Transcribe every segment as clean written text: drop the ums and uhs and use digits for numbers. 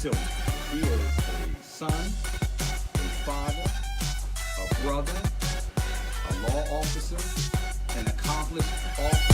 Tillman. He is a son, a father, a brother, a law officer, an accomplished author.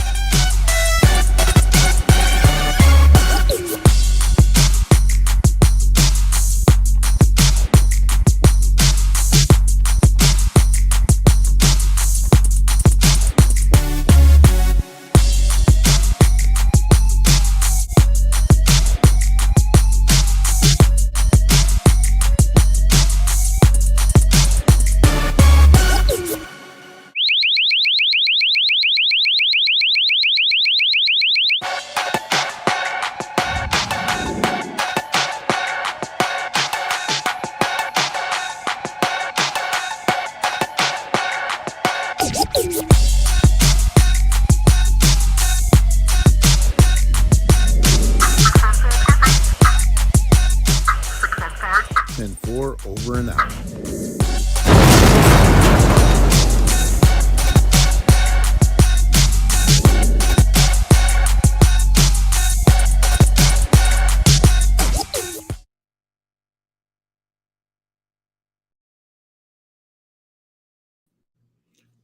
And 4 over and out.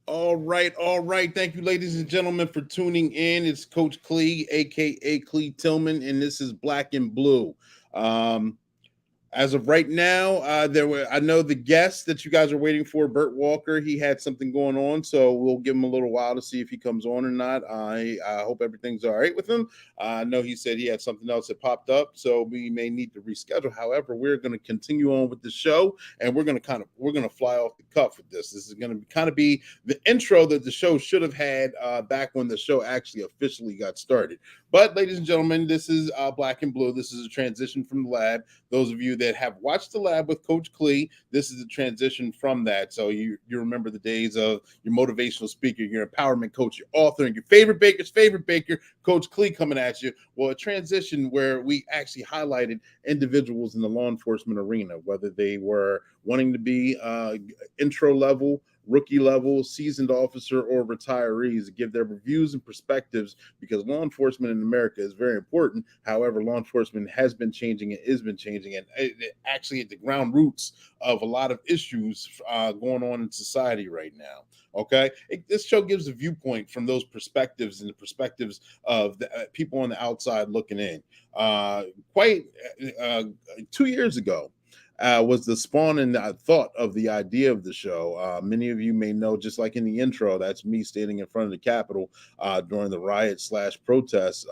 All right, all right. Thank you, ladies and gentlemen, for tuning in. It's Coach Clee, aka Clee Tillman, and this is Black and Blue. Um, as of right now, I know the guest that you guys are waiting for, Bert Walker. He had something going on, so we'll give him a little while to see if he comes on or not. I hope everything's all right with him. I know he said he had something else that popped up, so we may need to reschedule. However, we're going to continue on with the show, and we're going to fly off the cuff with this. This is going to kind of be the intro that the show should have had back when the show actually officially got started. But, ladies and gentlemen, this is Black and Blue. This is a transition from the lab. Those of you that have watched the lab with Coach Clee, this is a transition from that. So you remember the days of your motivational speaker, your empowerment coach, your author, and your favorite baker's favorite baker, Coach Clee, coming at you. Well, a transition where we actually highlighted individuals in the law enforcement arena, whether they were wanting to be intro level, rookie level, seasoned officer, or retirees, to give their reviews and perspectives, because law enforcement in America is very important. However, law enforcement has been changing and is been changing, and it actually at the ground roots of a lot of issues going on in society right now. Okay, this show gives a viewpoint from those perspectives and the perspectives of the people on the outside looking in. Quite 2 years ago, was the spawn and thought of the idea of the show. Many of you may know, just like in the intro, that's me standing in front of the Capitol during the riot / protest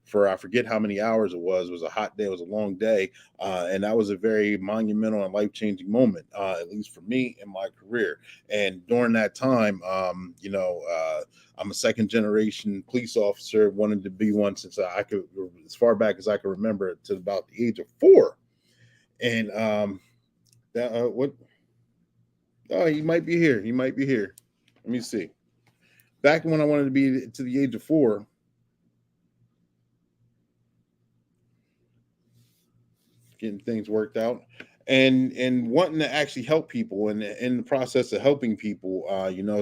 for I forget how many hours it was. It was a hot day. It was a long day. And that was a very monumental and life-changing moment, at least for me in my career. And during that time, I'm a second generation police officer, wanted to be one since I could, as far back as I can remember, to about the age of 4. And what? Oh, he might be here. He might be here. Let me see. Back when I wanted to be to the age of 4, getting things worked out, and wanting to actually help people, and in the process of helping people,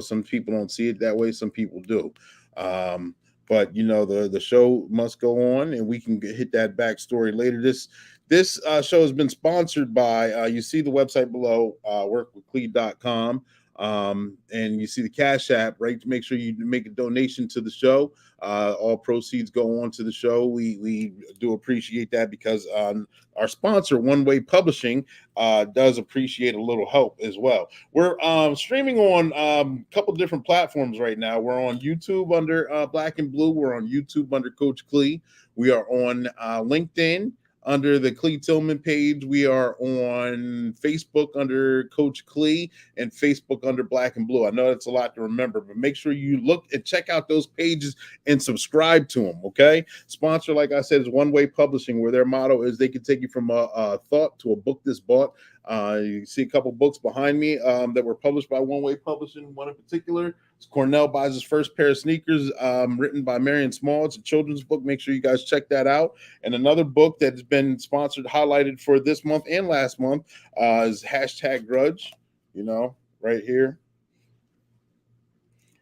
some people don't see it that way. Some people do. But the show must go on, and we can hit that backstory later. This show has been sponsored by, you see the website below, workwithclee.com. And you see the Cash App, right? To make sure you make a donation to the show. All proceeds go on to the show. We do appreciate that, because our sponsor, One Way Publishing, does appreciate a little help as well. We're streaming on a couple different platforms right now. We're on YouTube under Black and Blue. We're on YouTube under Coach Clee. We are on LinkedIn under the Clee Tillman page. We are on Facebook under Coach Clee, and Facebook under Black and Blue. I know that's a lot to remember, but make sure you look and check out those pages and subscribe to them, okay? Sponsor, like I said, is One Way Publishing, where their motto is they can take you from a thought to a book that's bought. You see a couple books behind me that were published by One Way Publishing. One in particular, Cornell Buys His First Pair of Sneakers, written by Marion Small. It's a children's book. Make sure you guys check that out. And another book that's been sponsored, highlighted for this month and last month, is #Grudge, right here.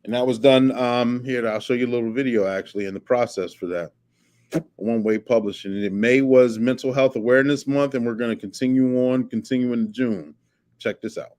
And that was done here. I'll show you a little video actually in the process for that. One Way Publishing. And May was Mental Health Awareness Month, and we're going to continue in June. Check this out.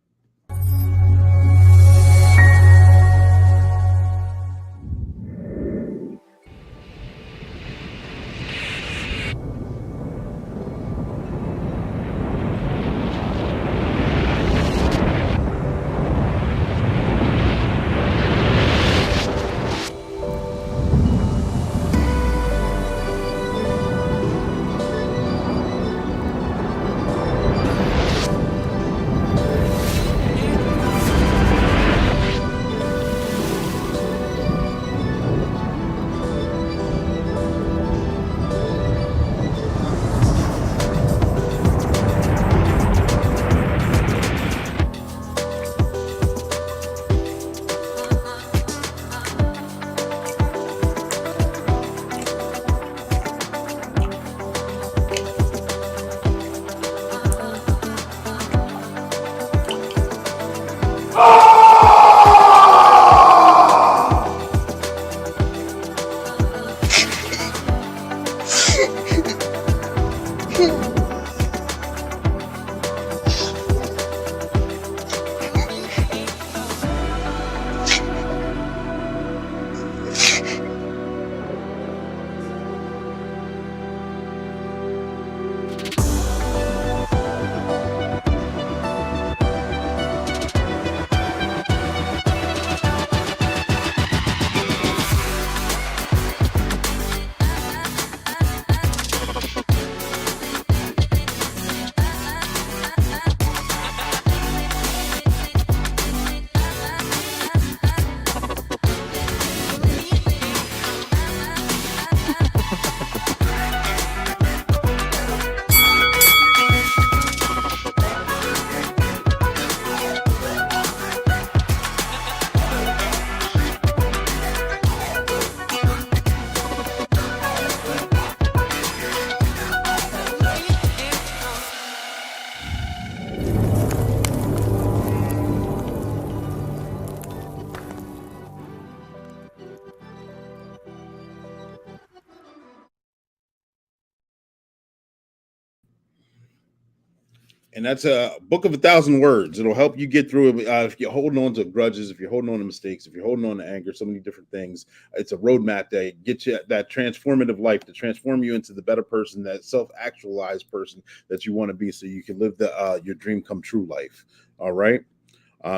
And that's a book of 1,000 words. It'll help you get through it. If you're holding on to grudges, if you're holding on to mistakes, if you're holding on to anger, so many different things. It's a roadmap that gets you that transformative life to transform you into the better person, that self-actualized person that you want to be, so you can live the your dream come true life. All right.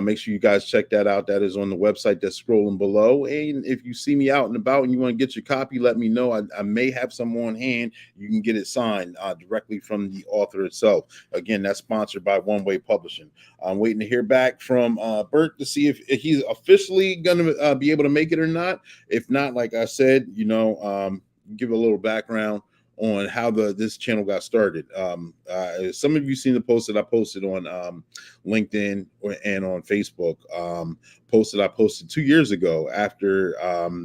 Make sure you guys check that out. That is on the website that's scrolling below. And if you see me out and about and you want to get your copy, let me know. I may have some on hand. You can get it signed directly from the author itself. Again, that's sponsored by One Way Publishing. I'm waiting to hear back from Bert to see if he's officially going to be able to make it or not. If not, like I said, give a little background on how this channel got started. Some of you seen the post that I posted on LinkedIn and on Facebook. I posted 2 years ago after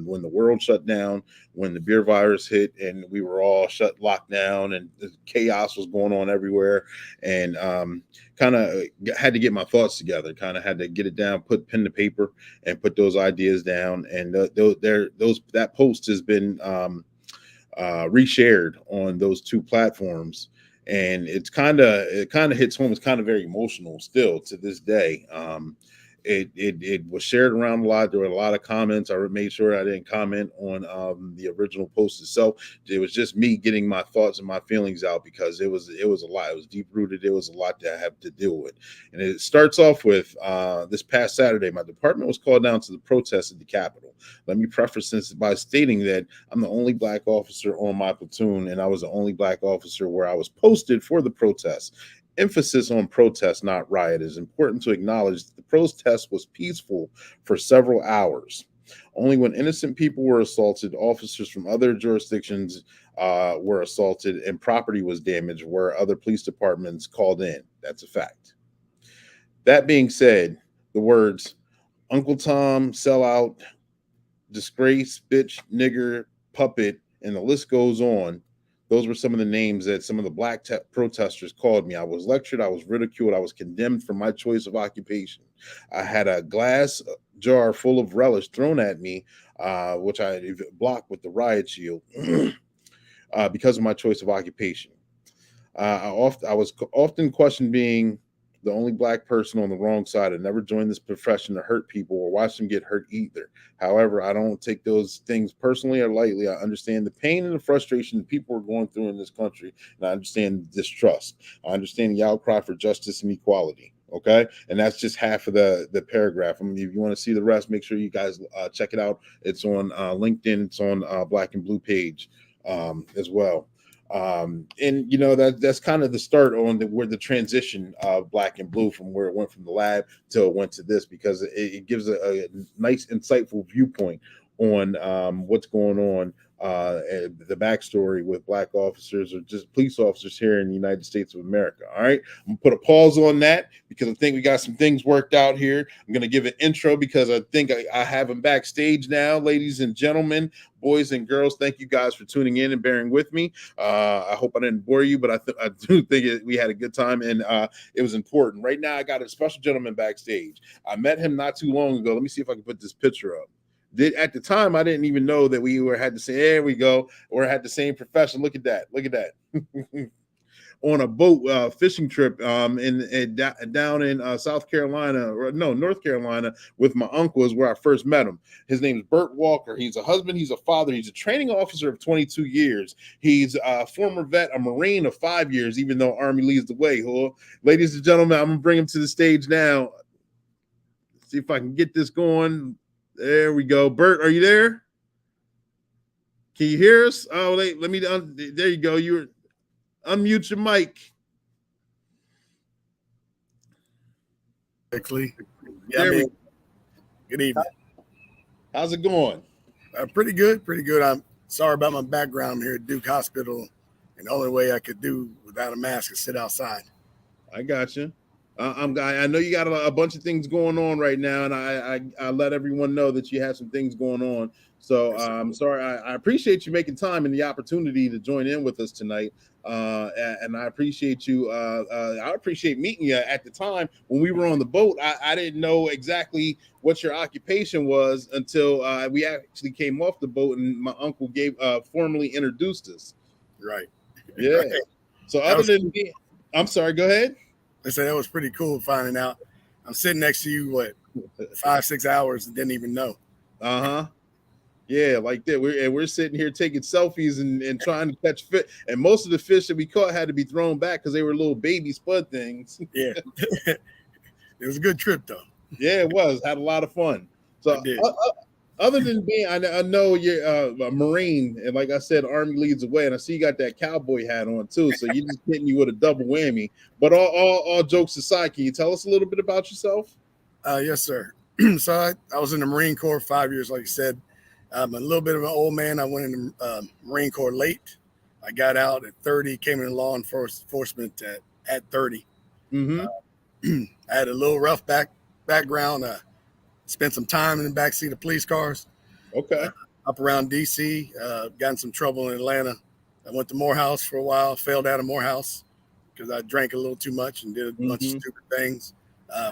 when the world shut down, when the beer virus hit, and we were all locked down, and the chaos was going on everywhere, and kind of had to get my thoughts together. Kind of had to get it down, put pen to paper, and put those ideas down. And that post has been reshared on those two platforms, and it kind of hits home. It's kind of very emotional still to this day. It was shared around a lot. There were a lot of comments. I made sure I didn't comment on the original post itself. It was just me getting my thoughts and my feelings out, because it was a lot. It was deep rooted. It was a lot to have to deal with. And it starts off with this past Saturday, my department was called down to the protest at the Capitol. Let me preface this by stating that I'm the only Black officer on my platoon, and I was the only Black officer where I was posted for the protest. Emphasis on protest, not riot. It is important to acknowledge that the protest was peaceful for several hours. Only when innocent people were assaulted, officers from other jurisdictions were assaulted, and property was damaged where other police departments called in. That's a fact. That being said, the words Uncle Tom, sellout, disgrace, bitch, nigger, puppet, and the list goes on. Those were some of the names that some of the Black protesters called me. I was lectured, I was ridiculed, I was condemned for my choice of occupation. I had a glass jar full of relish thrown at me, which I blocked with the riot shield. because of my choice of occupation. I was often questioned being the only black person on the wrong side. I never joined this profession to hurt people or watch them get hurt either. However, I don't take those things personally or lightly. I understand the pain and the frustration that people are going through in this country, and I understand the distrust. I understand the outcry for justice and equality. Okay, and that's just half of the paragraph. I mean, if you want to see the rest, make sure you guys check it out. It's on LinkedIn. It's on Black and Blue page as well. And that's kind of the start on where the transition of Black and Blue from where it went from the lab till it went to this, because it gives a nice insightful viewpoint on what's going on, the backstory with black officers or just police officers here in the United States of America. All right, I'm gonna put a pause on that because I think we got some things worked out here. I'm gonna give an intro because I think I have him backstage now. Ladies and gentlemen, boys and girls, thank you guys for tuning in and bearing with me. I hope I didn't bore you, but I do think we had a good time, and it was important. Right now, I got a special gentleman backstage. I met him not too long ago. Let me see if I can put this picture up. At the time, I didn't even know that we had the same. There we go, or had the same profession. Look at that. Look at that. On a boat fishing trip down in South Carolina, or no, North Carolina, with my uncle is where I first met him. His name is Bert Walker. He's a husband. He's a father. He's a training officer of 22 years. He's a former vet, a Marine of 5 years, even though Army leads the way. Huh? Ladies and gentlemen, I'm going to bring him to the stage now. See if I can get this going. There we go. Bert, are you there? Can you hear us? Oh, let me. There you go. You're unmute your mic. Quickly. Yeah, good evening. How's it going? Pretty good. Pretty good. I'm sorry about my background. I'm here at Duke Hospital, and the only way I could do without a mask is sit outside. I got you. I know you got a bunch of things going on right now, and I let everyone know that you have some things going on. So I'm sorry. I appreciate you making time and the opportunity to join in with us tonight. And I appreciate you. I appreciate meeting you at the time when we were on the boat. I didn't know exactly what your occupation was until we actually came off the boat and my uncle formally introduced us. Right. Yeah. Right. So other than me, I'm sorry. Go ahead. I said that was pretty cool finding out. I'm sitting next to you, 5-6 hours and didn't even know. Yeah, like that. We're sitting here taking selfies and trying to catch fish. And most of the fish that we caught had to be thrown back because they were little baby spud things. Yeah. It was a good trip though. Yeah, it was. Had a lot of fun. So other than being, I know you're a Marine, and like I said, Army leads the way, and I see you got that cowboy hat on too. So you just hitting you with a double whammy. But all jokes aside, can you tell us a little bit about yourself? Yes, sir. So I was in the Marine Corps 5 years, like you said. I'm a little bit of an old man. I went in the Marine Corps late. I got out at 30, came in law enforcement at 30. Mm-hmm. I had a little rough background. Spent some time in the backseat of police cars. Okay. Up around D.C., got in some trouble in Atlanta. I went to Morehouse for a while, failed out of Morehouse because I drank a little too much and did a bunch of stupid things.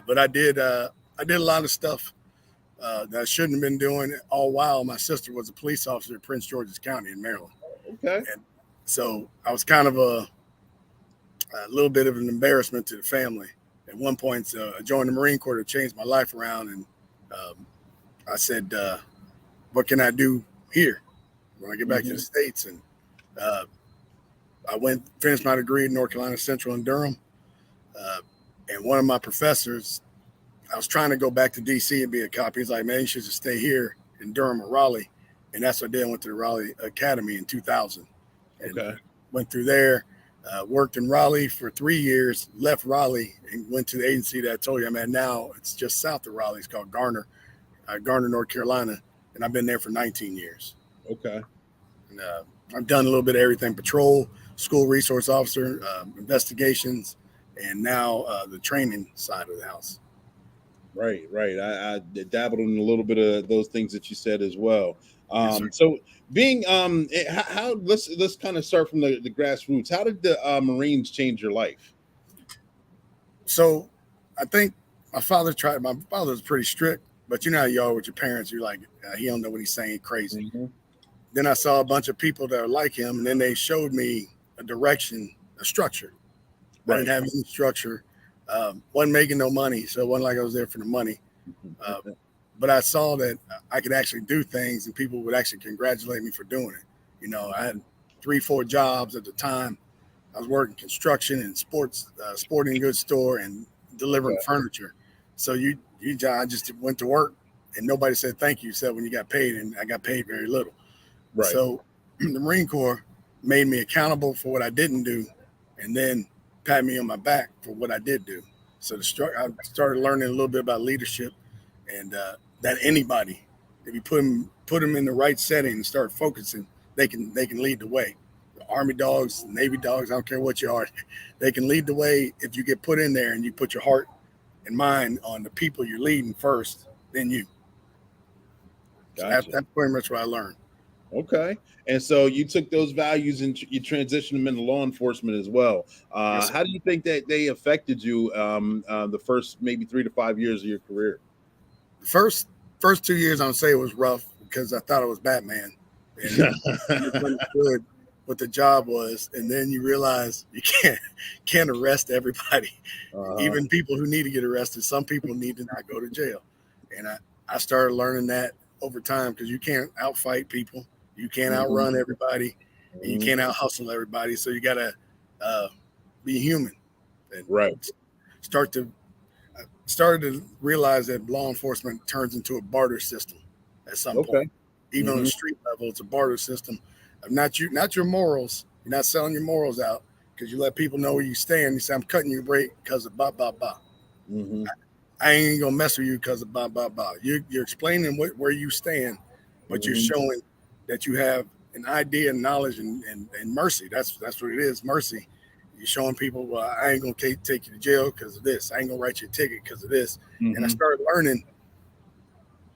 But I did a lot of stuff that I shouldn't have been doing all while my sister was a police officer in Prince George's County in Maryland. Okay. And so I was kind of a little bit of an embarrassment to the family. At one point, I joined the Marine Corps to change my life around, and I said, what can I do here when I get back to the States? And I finished my degree at North Carolina Central in Durham. And one of my professors, I was trying to go back to D.C. and be a cop. He's like, man, you should just stay here in Durham or Raleigh. And that's what I did. I went to the Raleigh Academy in 2000. And went through there, worked in Raleigh for 3 years, left Raleigh and went to the agency that I told you I'm at now. It's just south of Raleigh. It's called Garner, North Carolina. And I've been there for 19 years. Okay. And I've done a little bit of everything: patrol, school resource officer, investigations, and now the training side of the house. Right. I dabbled in a little bit of those things that you said as well. Yes, so being how let's kind of start from the grassroots. How did the Marines change your life? So I think my father was pretty strict, but you know how you are with your parents. You're like, he don't know what he's saying, crazy. then I saw a bunch of people that are like him, and then they showed me a direction, a structure. I didn't have any structure. Wasn't making no money, so it wasn't like I was there for the money. But I saw that I could actually do things, and people would actually congratulate me for doing it. You know, I had 3-4 jobs at the time. I was working construction and sporting goods store and delivering furniture. So I just went to work, and nobody said thank you except when you got paid, and I got paid very little. Right. So the Marine Corps made me accountable for what I didn't do, and then pat me on my back for what I did do. So I started learning a little bit about leadership, and that anybody, if you put them in the right setting and start focusing, they can lead the way. Army dogs, Navy dogs, I don't care what you are, they can lead the way if you get put in there and you put your heart and mind on the people you're leading first, then you. Gotcha. So that's pretty much what I learned. Okay. And so you took those values and you transitioned them into law enforcement as well. Yes, how do you think that they affected you the first maybe 3 to 5 years of your career? The first 2 years, I'd say it was rough because I thought it was Batman. And understood what the job was, and then you realize you can't arrest everybody, even people who need to get arrested. Some people need to not go to jail, and I started learning that over time because you can't outfight people, you can't outrun everybody, and you can't out hustle everybody. So you gotta be human, and started to realize that law enforcement turns into a barter system at some point. Even on the street level, it's a barter system. Not your morals. You're not selling your morals out because you let people know where you stand. You say, I'm cutting your break because of blah, blah, blah. I ain't going to mess with you because of blah, blah, blah. You're explaining where you stand, but you're showing that you have an idea and knowledge and mercy. That's what it is, mercy. You're showing people, well, I ain't going to take you to jail because of this. I ain't going to write you a ticket because of this. And I started learning,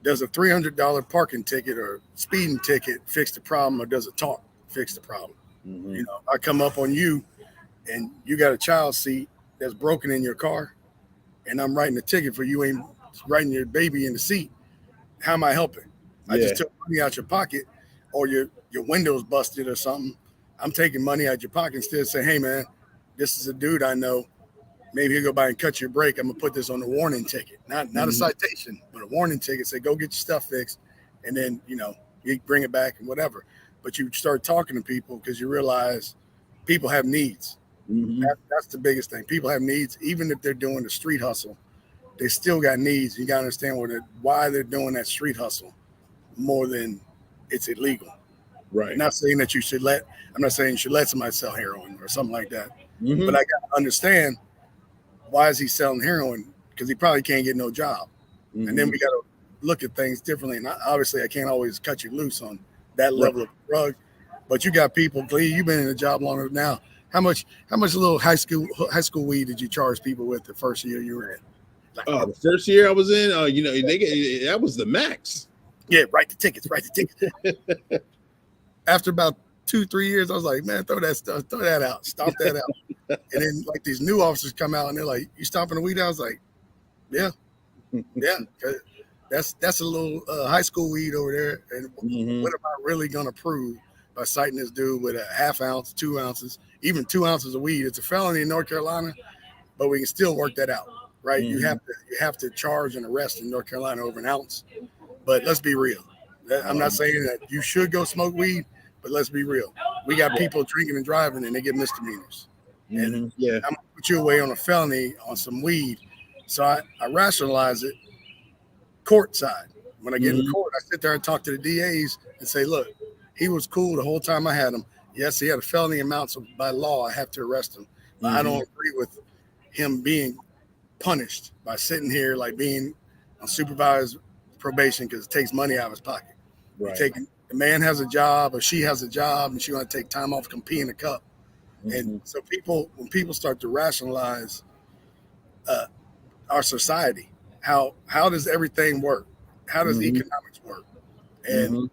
does a $300 parking ticket or speeding ticket fix the problem, or does a talk fix the problem? You know, I come up on you and you got a child seat that's broken in your car, and I'm writing a ticket for you ain't writing your baby in the seat. How am I helping? I just took money out your pocket, or your window's busted or something. I'm taking money out your pocket instead of saying, hey man, this is a dude I know. Maybe he'll go by and cut your brake. I'm gonna put this on the warning ticket, not a citation, but a warning ticket. Say, go get your stuff fixed, and then you bring it back and whatever. But you start talking to people because you realize people have needs. That's the biggest thing. People have needs, even if they're doing the street hustle. They still got needs. You gotta understand why they're doing that street hustle more than it's illegal. Right. I'm not saying that you should let. I'm not saying you should let somebody sell heroin or something like that. But I gotta understand. Why is he selling heroin? Because he probably can't get no job. And then we got to look at things differently. And obviously, I can't always cut you loose on that level of drug. But you got people, Glee, you've been in the job longer now. How much little high school weed did you charge people with the first year you were in? The first year I was in, that was the max. Yeah, write the tickets. After about 2-3 years, I was like, man, throw that out, stop that out. And then like these new officers come out and they're like, you stopping the weed? I was like, yeah. That's a little high school weed over there. And what am I really gonna prove by citing this dude with a half ounce, 2 ounces, even 2 ounces of weed? It's a felony in North Carolina, but we can still work that out, right? You have to charge and arrest in North Carolina over an ounce. But let's be real. I'm not saying that you should go smoke weed, but let's be real. We got people drinking and driving and they get misdemeanors. And I'm gonna put you away on a felony on some weed. So I rationalize it court side. When I get in court, I sit there and talk to the DAs and say, look, he was cool the whole time I had him. Yes, he had a felony amount, so by law I have to arrest him. But I don't agree with him being punished by sitting here like being on supervised probation because it takes money out of his pocket. Right. The man has a job or she has a job and she want to take time off and pee in a cup. And so when people start to rationalize our society, how does everything work? How does economics work? And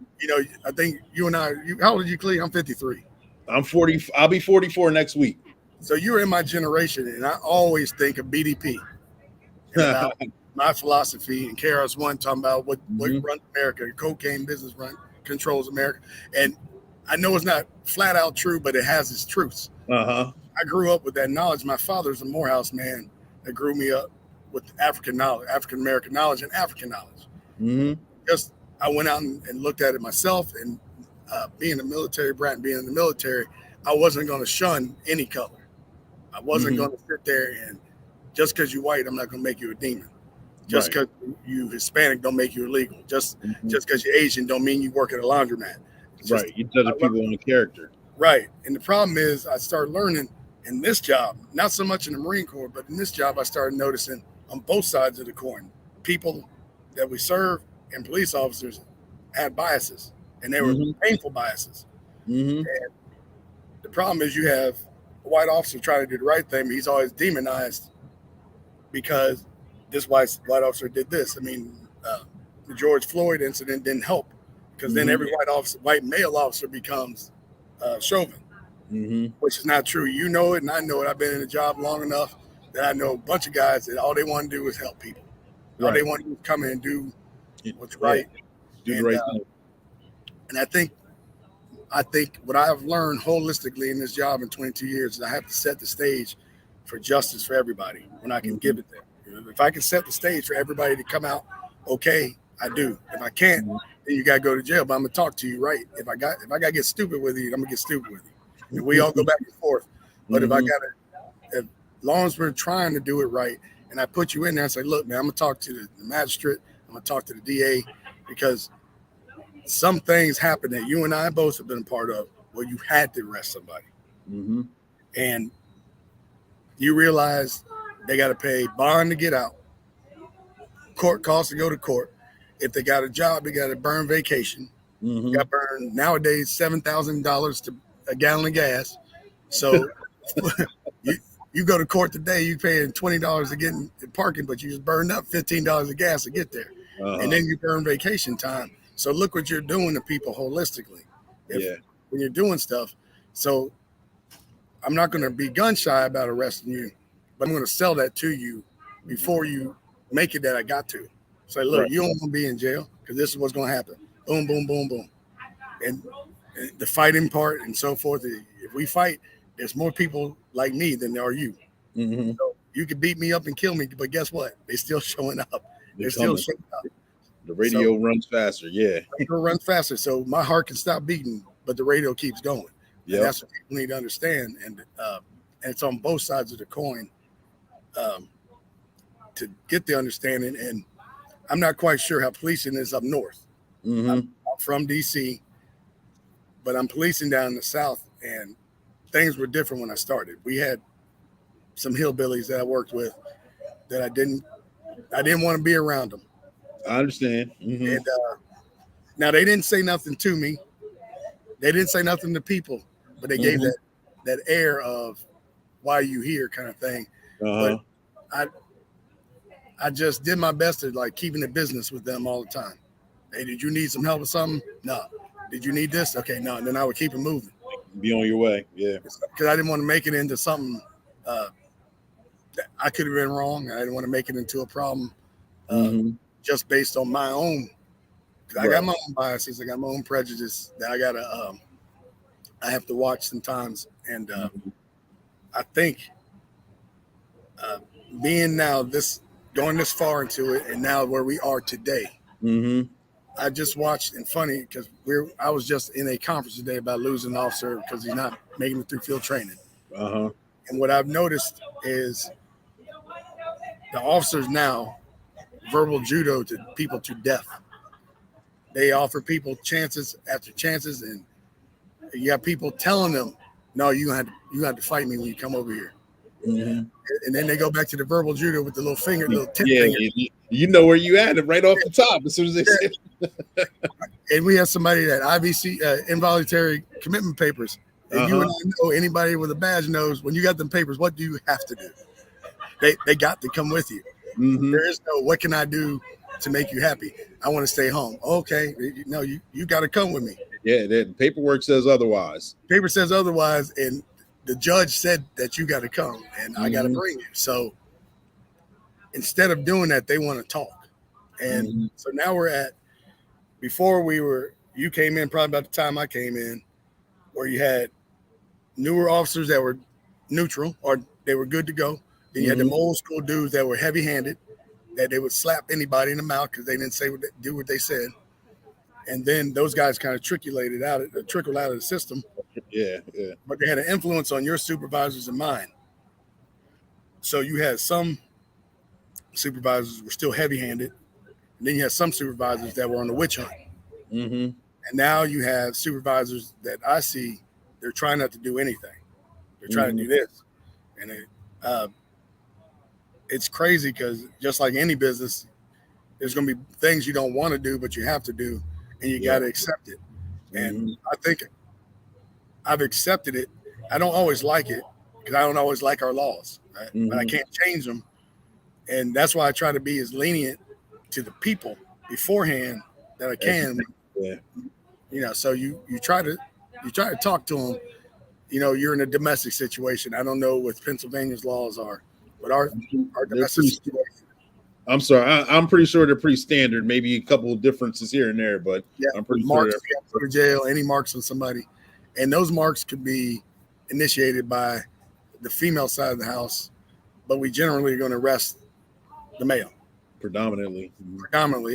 I think you and I, how old are you, Clee? I'm 53. I'm 40. I'll be 44 next week. So you're in my generation, and I always think of BDP and about my philosophy. And KRS-One talking about what runs America, cocaine business controls America. And I know it's not flat out true, but it has its truths. Uh-huh. I grew up with that knowledge. My father's a Morehouse man that grew me up with African knowledge, African American knowledge, and African knowledge. Mm-hmm. Just I went out and looked at it myself, and being a military brat and being in the military, I wasn't going to shun any color. I wasn't going to sit there and just because you're white, I'm not going to make you a demon. Just because you Hispanic don't make you illegal. Just because you're Asian don't mean you work at a laundromat. Right. You judge people on the character. Right. And the problem is I started learning in this job, not so much in the Marine Corps, but in this job, I started noticing on both sides of the coin, people that we serve and police officers had biases, and they were painful biases. And the problem is you have a white officer trying to do the right thing, but he's always demonized because this white officer did this. I mean, the George Floyd incident didn't help because then every white male officer becomes Chauvin, which is not true. You know it, and I know it. I've been in the job long enough that I know a bunch of guys that all they want to do is help people. All they want to do is come in and do what's right. Do the right thing. And I think what I have learned holistically in this job in 22 years is I have to set the stage for justice for everybody when I can give it there. If I can set the stage for everybody to come out okay, I do. If I can't, then you gotta go to jail. But I'm gonna talk to you right. If I gotta get stupid with you, I'm gonna get stupid with you. And we all go back and forth. But if I gotta, as long as we're trying to do it right, and I put you in there and say, look, man, I'm gonna talk to the magistrate, I'm gonna talk to the DA, because some things happen that you and I both have been a part of where you had to arrest somebody. And you realize they got to pay bond to get out, court costs to go to court. If they got a job, they got to burn vacation. You got to burn nowadays $7,000 to a gallon of gas. So you go to court today, you paying $20 to get in parking, but you just burned up $15 of gas to get there. And then you burn vacation time. So look what you're doing to people holistically. When you're doing stuff. So I'm not going to be gun shy about arresting you, but I'm going to sell that to you before you make it that I got to. Say, look, you don't want to be in jail because this is what's going to happen. Boom, boom, boom, boom. And the fighting part and so forth. If we fight, there's more people like me than there are you. So you could beat me up and kill me, but guess what? They're still showing up. They're still showing up. The radio runs faster. Yeah. The radio runs faster. So my heart can stop beating, but the radio keeps going. And that's what people need to understand. And it's on both sides of the coin to get the understanding. And I'm not quite sure how policing is up north. I'm from DC, but I'm policing down in the South, and things were different when I started. We had some hillbillies that I worked with that I didn't want to be around them. I understand. And now they didn't say nothing to me. They didn't say nothing to people, but they gave that air of why are you here kind of thing. But I just did my best to like keeping the business with them all the time. Hey, did you need some help with something? No. Did you need this? Okay, no. And then I would keep it moving. Be on your way. Yeah. Because I didn't want to make it into something that I could have been wrong. I didn't want to make it into a problem just based on my own. I got my own biases. I got my own prejudice that I have to watch sometimes. And I think being now going this far into it and now where we are today, I just watched, and funny because I was just in a conference today about losing an officer because he's not making it through field training. And what I've noticed is the officers now verbal judo to people to death. They offer people chances after chances, and you have people telling them, "No, you have to fight me when you come over here." And then they go back to the verbal judo with the little tip finger. You know where you at right off the top as soon as they say. And we have somebody that IVC involuntary commitment papers. And you and I know, anybody with a badge knows when you got them papers, what do you have to do? They got to come with you. There is no what can I do to make you happy? I want to stay home. Okay, no, you got to come with me. Yeah, the paperwork says otherwise. Paper says otherwise, and the judge said that you got to come, and I got to bring you. So instead of doing that, they want to talk. And so now we're at, before we were, you came in probably about the time I came in, where you had newer officers that were neutral or they were good to go. Then you had the old school dudes that were heavy-handed, that they would slap anybody in the mouth because they didn't do what they said. And then those guys kind of trickled out of the system. Yeah. But they had an influence on your supervisors and mine. So you had some supervisors were still heavy-handed. And then you had some supervisors that were on the witch hunt. Mm-hmm. And now you have supervisors that I see, they're trying not to do anything. They're trying to do this. And it's crazy because just like any business, there's going to be things you don't want to do, but you have to do, and you got to accept it. And I think I've accepted it. I don't always like it because I don't always like our laws, right? But I can't change them. And that's why I try to be as lenient to the people beforehand that I can. Yeah. You know, so you try to talk to them. You know, you're in a domestic situation. I don't know what Pennsylvania's laws are, but our domestic situation. I'm sorry. I'm pretty sure they're pretty standard. Maybe a couple of differences here and there, but yeah, I'm pretty marks, sure. You have to go to jail. Any marks on somebody, and those marks could be initiated by the female side of the house, but we generally are going to arrest the male. Predominantly.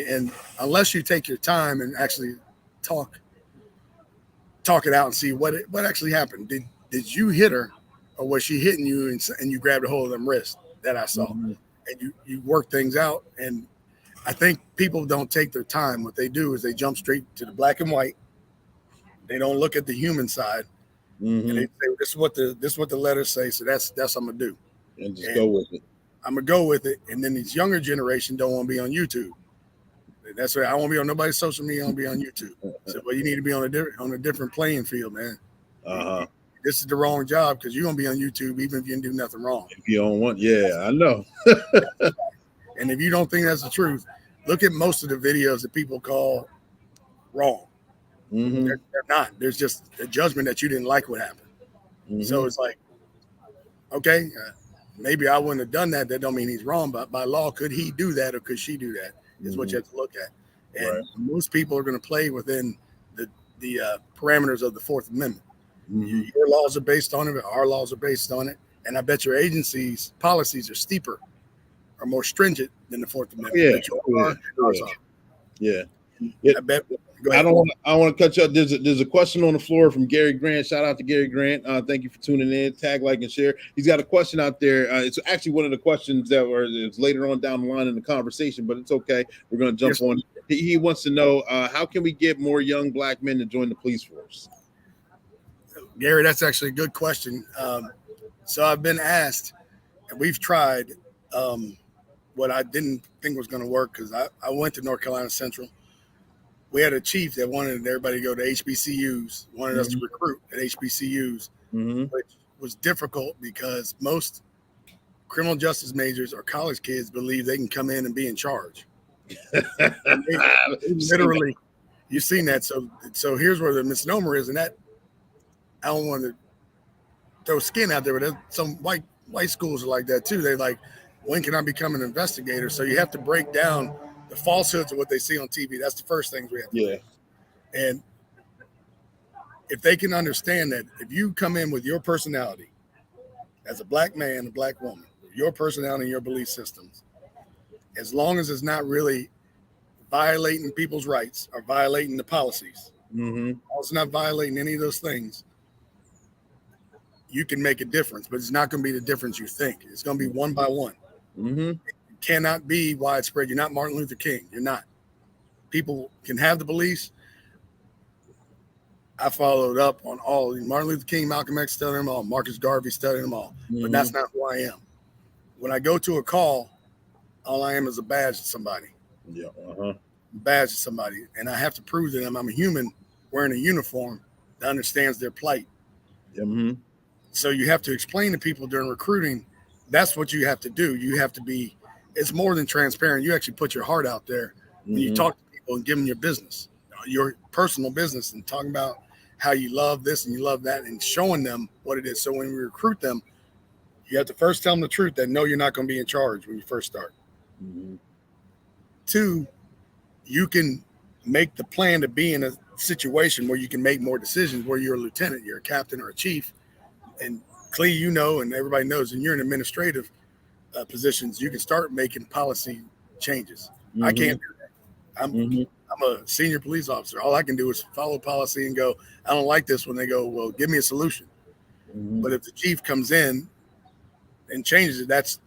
And unless you take your time and actually talk it out and see what actually happened. Did you hit her, or was she hitting you and you grabbed a hold of them wrists that I saw? And you work things out. And I think people don't take their time. What they do is they jump straight to the black and white. They don't look at the human side. And they say, this is what the letters say, so that's what I'm gonna do. And just go with it. I'm gonna go with it. And then these younger generation don't want to be on YouTube. That's right. I won't be on nobody's social media. I want to be on YouTube. So, well, you need to be on a different playing field, man. This is the wrong job because you're gonna be on YouTube even if you didn't do nothing wrong. If you don't want, I know. And if you don't think that's the truth, look at most of the videos that people call wrong. They're not. There's just a judgment that you didn't like what happened. So it's like, okay, maybe I wouldn't have done that. That don't mean he's wrong. But by law, could he do that or could she do that? Is what you have to look at. And most people are going to play within the parameters of the Fourth Amendment. Your laws are based on it. Our laws are based on it. And I bet your agency's policies are steeper or more stringent than the Fourth Amendment. I bet. I don't want to cut you up. There's a question on the floor from Gary Grant. Shout out to Gary Grant. Thank you for tuning in. Tag, like, and share. He's got a question out there. It's actually one of the questions that it's later on down the line in the conversation, but it's okay. We're going to jump on. He wants to know how can we get more young black men to join the police force? Gary, that's actually a good question. So I've been asked, and we've tried what I didn't think was going to work because I went to North Carolina Central. We had a chief that wanted everybody to go to HBCUs, wanted us to recruit at HBCUs, which was difficult because most criminal justice majors or college kids believe they can come in and be in charge. Literally, you've seen that. So here's where the misnomer is, and that I don't want to throw skin out there, but some white schools are like that too. They're like, when can I become an investigator? So you have to break down the falsehoods of what they see on TV. That's the first things we have to do. And if they can understand that if you come in with your personality as a black man, a black woman, your personality and your belief systems, as long as it's not really violating people's rights or violating the policies, it's not violating any of those things, you can make a difference, but it's not going to be the difference you think. It's going to be one by one. It cannot be widespread. You're not Martin Luther King. You're not. People can have the beliefs. I followed up on all. Martin Luther King, Malcolm X studied them all. Marcus Garvey studied them all. But that's not who I am. When I go to a call, all I am is a badge to somebody. Badge to somebody. And I have to prove to them I'm a human wearing a uniform that understands their plight. So you have to explain to people during recruiting, that's what you have to do. You have to be, it's more than transparent. You actually put your heart out there when you talk to people and give them your business, your personal business, and talking about how you love this and you love that and showing them what it is. So when we recruit them, you have to first tell them the truth that no, you're not going to be in charge when you first start. 2, you can make the plan to be in a situation where you can make more decisions, where you're a lieutenant, you're a captain or a chief. And Clee, you know, and everybody knows, and you're in administrative positions, you can start making policy changes. I can't do that. I'm a senior police officer. All I can do is follow policy and go, I don't like this when they go, well, give me a solution. But if the chief comes in and changes it, that's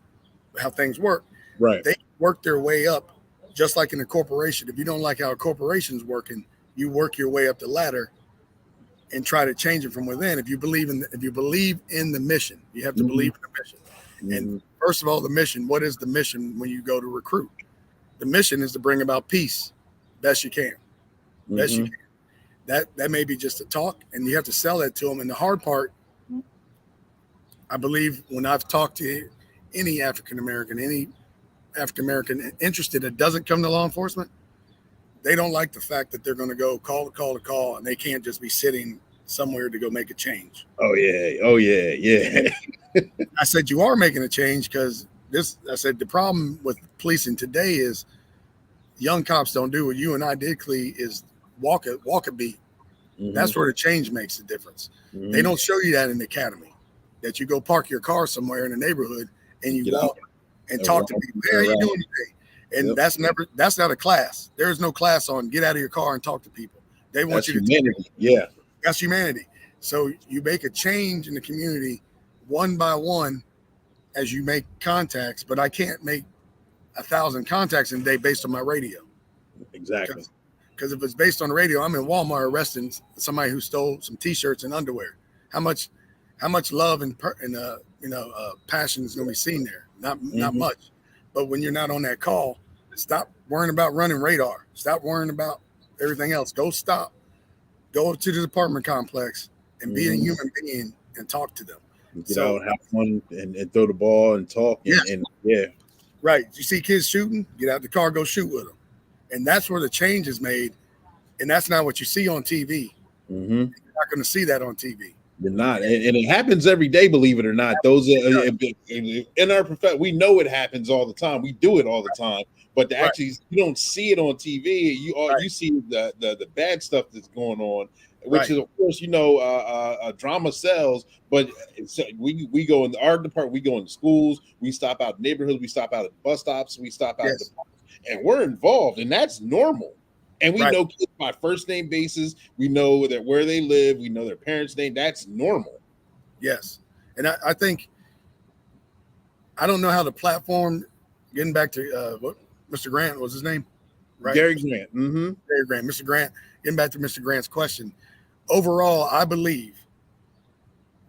how things work. Right. They work their way up, just like in a corporation. If you don't like how a corporation's working, you work your way up the ladder and try to change it from within. If you believe in the mission, you have to believe in the mission. And first of all, the mission. What is the mission when you go to recruit? The mission is to bring about peace, best you can, best you can. That may be just a talk, and you have to sell that to them. And the hard part, I believe, when I've talked to any African American interested that doesn't come to law enforcement, they don't like the fact that they're going to go call to call, and they can't just be sitting somewhere to go make a change. Oh yeah. I said, you are making a change because the problem with policing today is young cops don't do what you and I did, Clee, is walk a beat. That's where the change makes the difference. They don't show you that in the academy, that you go park your car somewhere in the neighborhood and you walk and talk to people. Hey, how you doing today? And that's not a class. There is no class on get out of your car and talk to people. They want that's you to humanity. Yeah. That's humanity. So you make a change in the community one by one as you make contacts, but I can't make 1,000 contacts in a day based on my radio. Exactly. Because if it's based on the radio, I'm in Walmart arresting somebody who stole some T-shirts and underwear. How much love and passion is going to be seen there? Not much. But when you're not on that call, stop worrying about running radar. Stop worrying about everything else. Go to the apartment complex and be a human being and talk to them. Get out, have fun, and throw the ball and talk. Right. You see kids shooting, get out the car, go shoot with them. And that's where the change is made. And that's not what you see on TV. You're not going to see that on TV. You're not. And it happens every day, believe it or not. Those are in our profession. We know it happens all the time. We do it all the time. But actually, you don't see it on TV. You see the bad stuff that's going on, which is, of course, drama sells. But we go in our department. We go in schools. We stop out neighborhoods. We stop out at bus stops. We stop out, and we're involved, and that's normal. And we know kids by first name basis. We know that where they live. We know their parents' name. That's normal. Yes, and I think I don't know how the platform. Getting back to what Mr. Grant was his name, right? Gary Grant. Gary Grant. Mr. Grant. Getting back to Mr. Grant's question. Overall, I believe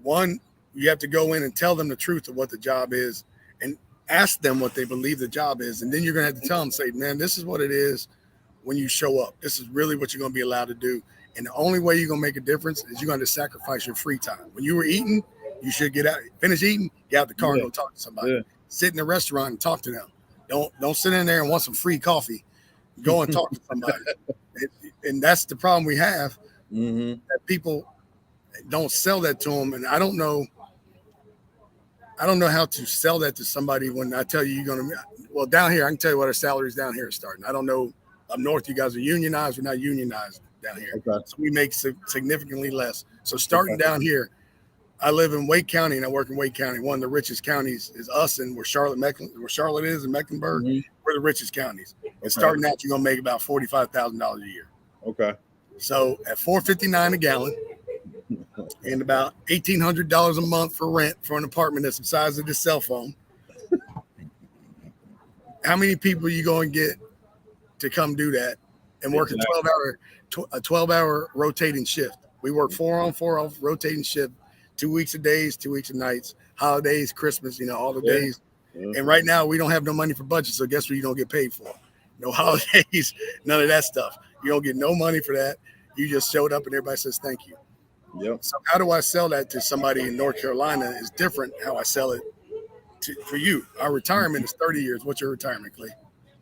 one, you have to go in and tell them the truth of what the job is, and ask them what they believe the job is, and then you're gonna have to tell them, say, man, this is what it is. When you show up, this is really what you're going to be allowed to do. And the only way you're going to make a difference is you're going to sacrifice your free time. When you were eating, you should finish eating, get out the car and go talk to somebody. Sit in a restaurant and talk to them. Don't sit in there and want some free coffee. Go and talk to somebody. And that's the problem we have, that people don't sell that to them. And I don't know how to sell that to somebody when I tell you you're going to, well, down here, I can tell you what our salaries down here are starting. I don't know. Up north, you guys are unionized. We're not unionized down here. Okay. So we make significantly less. So starting down here, I live in Wake County and I work in Wake County. One of the richest counties is us, and where Charlotte is in Mecklenburg, we're the richest counties. And starting out, you're gonna make about $45,000 a year. Okay. So at $4.59 a gallon, and about $1,800 a month for rent for an apartment that's the size of this cell phone. How many people are you going to get to come do that and work a 12-hour rotating shift? We work 4 on 4 off rotating shift, 2 weeks of days, 2 weeks of nights, holidays, Christmas, all the days. And right now we don't have no money for budget. So guess what you don't get paid for? No holidays, none of that stuff. You don't get no money for that. You just showed up and everybody says, thank you. Yep. So how do I sell that to somebody in North Carolina is different how I sell it for you. Our retirement is 30 years. What's your retirement, Clay?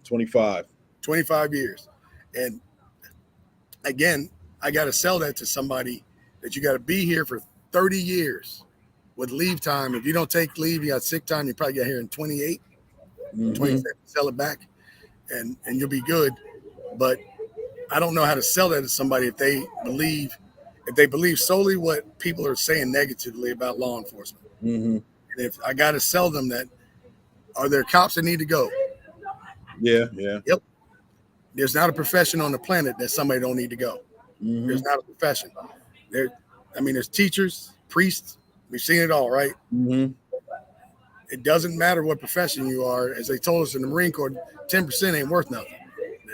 25 years. And again, I got to sell that to somebody that you got to be here for 30 years with leave time. If you don't take leave, you got sick time, you probably get here in 28, 27, sell it back and you'll be good. But I don't know how to sell that to somebody if they believe solely what people are saying negatively about law enforcement. Mm-hmm. And if I got to sell them that, are there cops that need to go? Yeah, yeah. Yep. There's not a profession on the planet that somebody don't need to go. Mm-hmm. There's not a profession. There's teachers, priests. We've seen it all, right? Mm-hmm. It doesn't matter what profession you are. As they told us in the Marine Corps, 10% ain't worth nothing.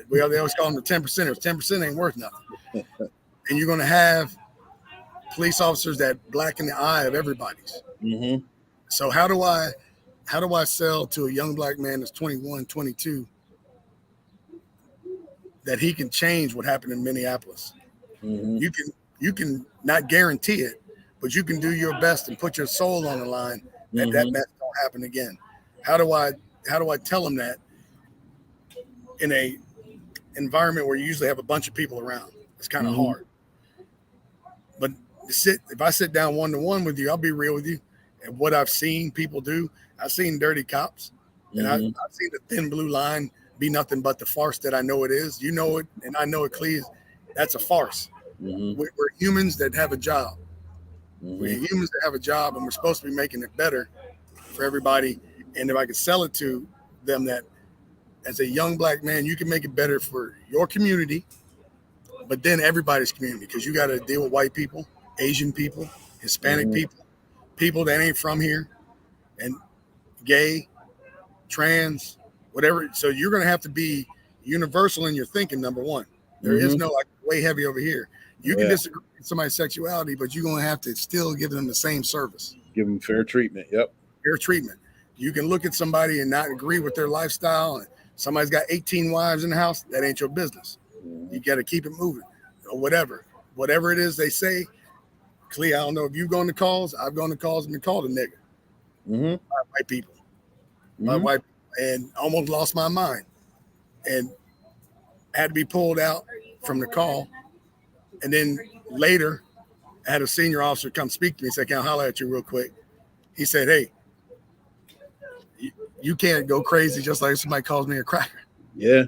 They always call them the 10%ers. 10% ain't worth nothing. And you're going to have police officers that blacken the eye of everybody's. Mm-hmm. So how do I sell to a young black man that's 21, 22 that he can change what happened in Minneapolis? Mm-hmm. You can not guarantee it, but you can do your best and put your soul on the line that that mess don't happen again. How do I tell them that in a environment where you usually have a bunch of people around? It's kind of hard. But if I sit down one-to-one with you, I'll be real with you. And what I've seen people do, I've seen dirty cops, and I've seen the thin blue line be nothing but the farce that I know it is. You know it, and I know it, Cleve. That's a farce. Mm-hmm. We're humans that have a job. Mm-hmm. We're humans that have a job, and we're supposed to be making it better for everybody. And if I could sell it to them that as a young black man, you can make it better for your community, but then everybody's community, because you got to deal with white people, Asian people, Hispanic people that ain't from here, and gay, trans, whatever. So you're going to have to be universal in your thinking, number one. There is no like way heavy over here. You can disagree with somebody's sexuality, but you're going to have to still give them the same service. Give them fair treatment. Yep. Fair treatment. You can look at somebody and not agree with their lifestyle, and somebody's got 18 wives in the house. That ain't your business. You got to keep it moving, or whatever it is they say. Clea, I don't know if you've gone to calls. I've gone to calls and been called a nigger by white people, and almost lost my mind, and had to be pulled out from the call. And then later, I had a senior officer come speak to me and say, "Can I holler at you real quick?" He said, "Hey, you can't go crazy just like somebody calls me a cracker." Yeah.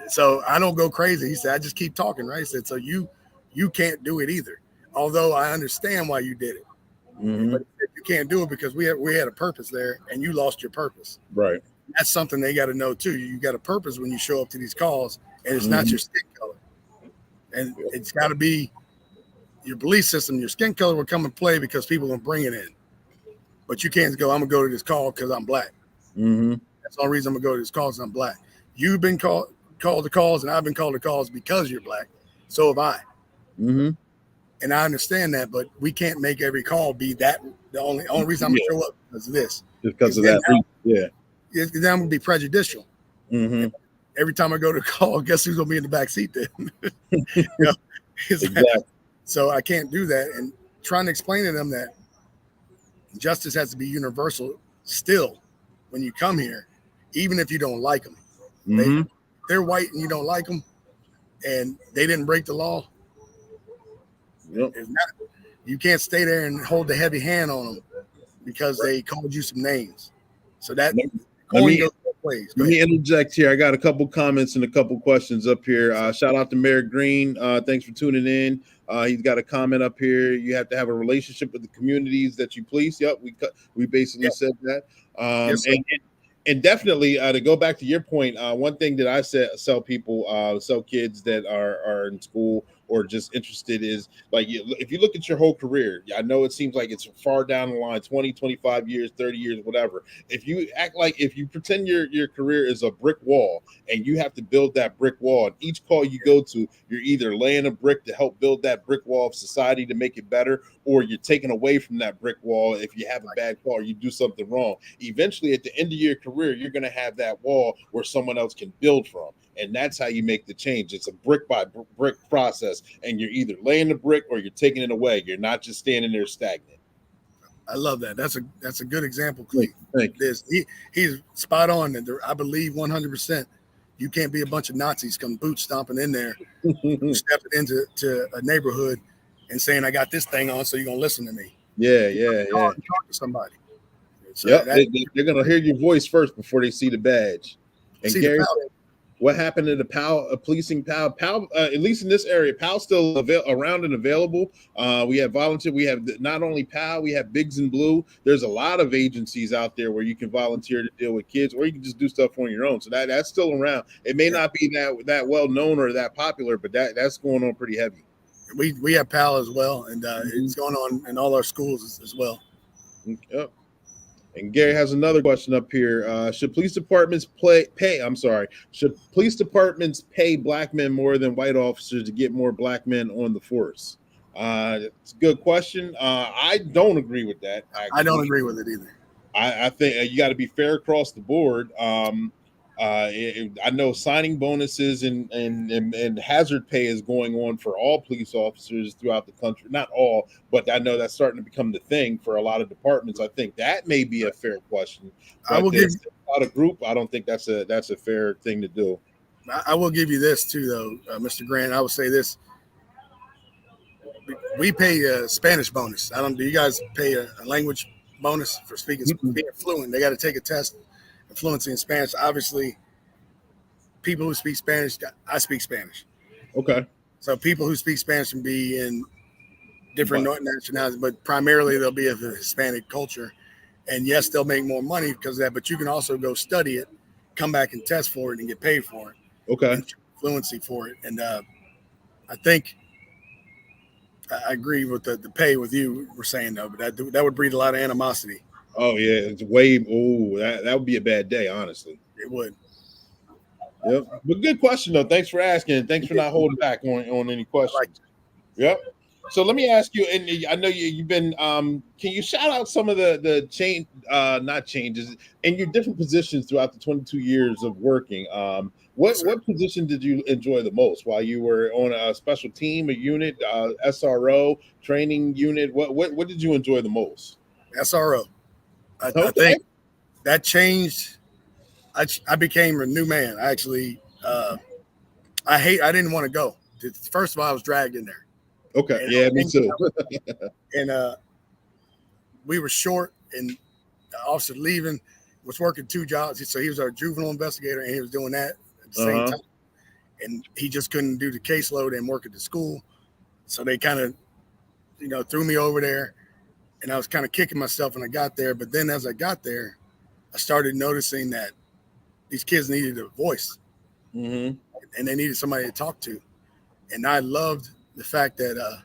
So I don't go crazy. He said, "I just keep talking," right? He said, "So you can't do it either. Although I understand why you did it, but you can't do it because we had a purpose there, and you lost your purpose." Right. That's something they got to know too. You got a purpose when you show up to these calls, and it's not your skin color, and it's got to be your belief system. Your skin color will come and play because people will bring it in, but you can't go, "I'm gonna go to this call because I'm black." That's the only reason I'm gonna go to this call because I'm black. You've been called to calls, and I've been called to calls because you're black. So have I. And I understand that, but we can't make every call be that. The only reason I'm gonna show up because of this. Just because of that. Then I'm gonna be prejudicial. Every time I go to call, guess who's gonna be in the back seat then? Exactly. So I can't do that. And trying to explain to them that justice has to be universal still when you come here, even if you don't like them. They're white and you don't like them, and they didn't break the law. You can't stay there and hold the heavy hand on them because they called you some names. So that coin goes both ways. Let me interject here. I got a couple comments and a couple questions up here. Shout out to Mayor Green. Thanks for tuning in. He's got a comment up here. You have to have a relationship with the communities that you police. Yep, we basically said that. And definitely to go back to your point, one thing that I sell people, sell kids that are in school or just interested is like, if you look at your whole career, I know it seems like it's far down the line, 20, 25 years, 30 years, whatever. If you if you pretend your career is a brick wall and you have to build that brick wall, and each call you go to, you're either laying a brick to help build that brick wall of society to make it better, or you're taking away from that brick wall. If you have a bad call, you do something wrong. Eventually, at the end of your career, you're going to have that wall where someone else can build from. And that's how you make the change. It's a brick by brick process. And you're either laying the brick or you're taking it away. You're not just standing there stagnant. I love that. That's a good example, Cleve. Thank you. He's spot on. And I believe 100%. You can't be a bunch of Nazis come boot stomping in there, stepping into a neighborhood and saying, "I got this thing on, so you're going to listen to me." Talk to somebody. So they're going to hear your voice first before they see the badge. And Gary, What happened to the PAL policing PAL? PAL, at least in this area, PAL's still around and available. We have volunteer. We have not only PAL, we have Bigs and Blue. There's a lot of agencies out there where you can volunteer to deal with kids, or you can just do stuff on your own. So that's still around. It may not be that well known or that popular, but that's going on pretty heavy. We have PAL as well, and it's going on in all our schools as well. Yep. And Gary has another question up here. Should police departments Should police departments pay black men more than white officers to get more black men on the force? It's a good question. I don't agree with that. I don't agree with it either. I think you got to be fair across the board. I know signing bonuses and hazard pay is going on for all police officers throughout the country. Not all, but I know that's starting to become the thing for a lot of departments. I think that may be a fair question. I will give out a group. I don't think that's a fair thing to do. I will give you this too, though, Mr. Grant. I will say this: we pay a Spanish bonus. Do you guys pay a language bonus for being fluent? They got to take a test. Fluency in Spanish. Obviously, people who speak Spanish, I speak Spanish. Okay. So people who speak Spanish can be in different nationalities, but primarily they'll be of the Hispanic culture. And yes, they'll make more money because of that, but you can also go study it, come back and test for it and get paid for it. Okay. Fluency for it. And I think I agree with the pay with you were saying, though, but that would breed a lot of animosity. Oh yeah, it's way. Oh, that would be a bad day, honestly. It would. Yep. But good question though. Thanks for asking. Thanks for not holding back on any questions. Yep. So let me ask you, and I know you've been. Can you shout out some of the change, not changes, in your different positions throughout the 22 years of working? What position did you enjoy the most while you were on a special team, a unit, SRO, training unit? What did you enjoy the most? SRO. I think that changed. I became a new man. I actually, I didn't want to go. First of all, I was dragged in there. Okay. And, yeah, me too. And we were short, and the officer leaving was working 2 jobs. So he was our juvenile investigator, and he was doing that at the same time. And he just couldn't do the caseload and work at the school. So they kind of, threw me over there. And I was kind of kicking myself when I got there. But then as I got there, I started noticing that these kids needed a voice. And they needed somebody to talk to. And I loved the fact that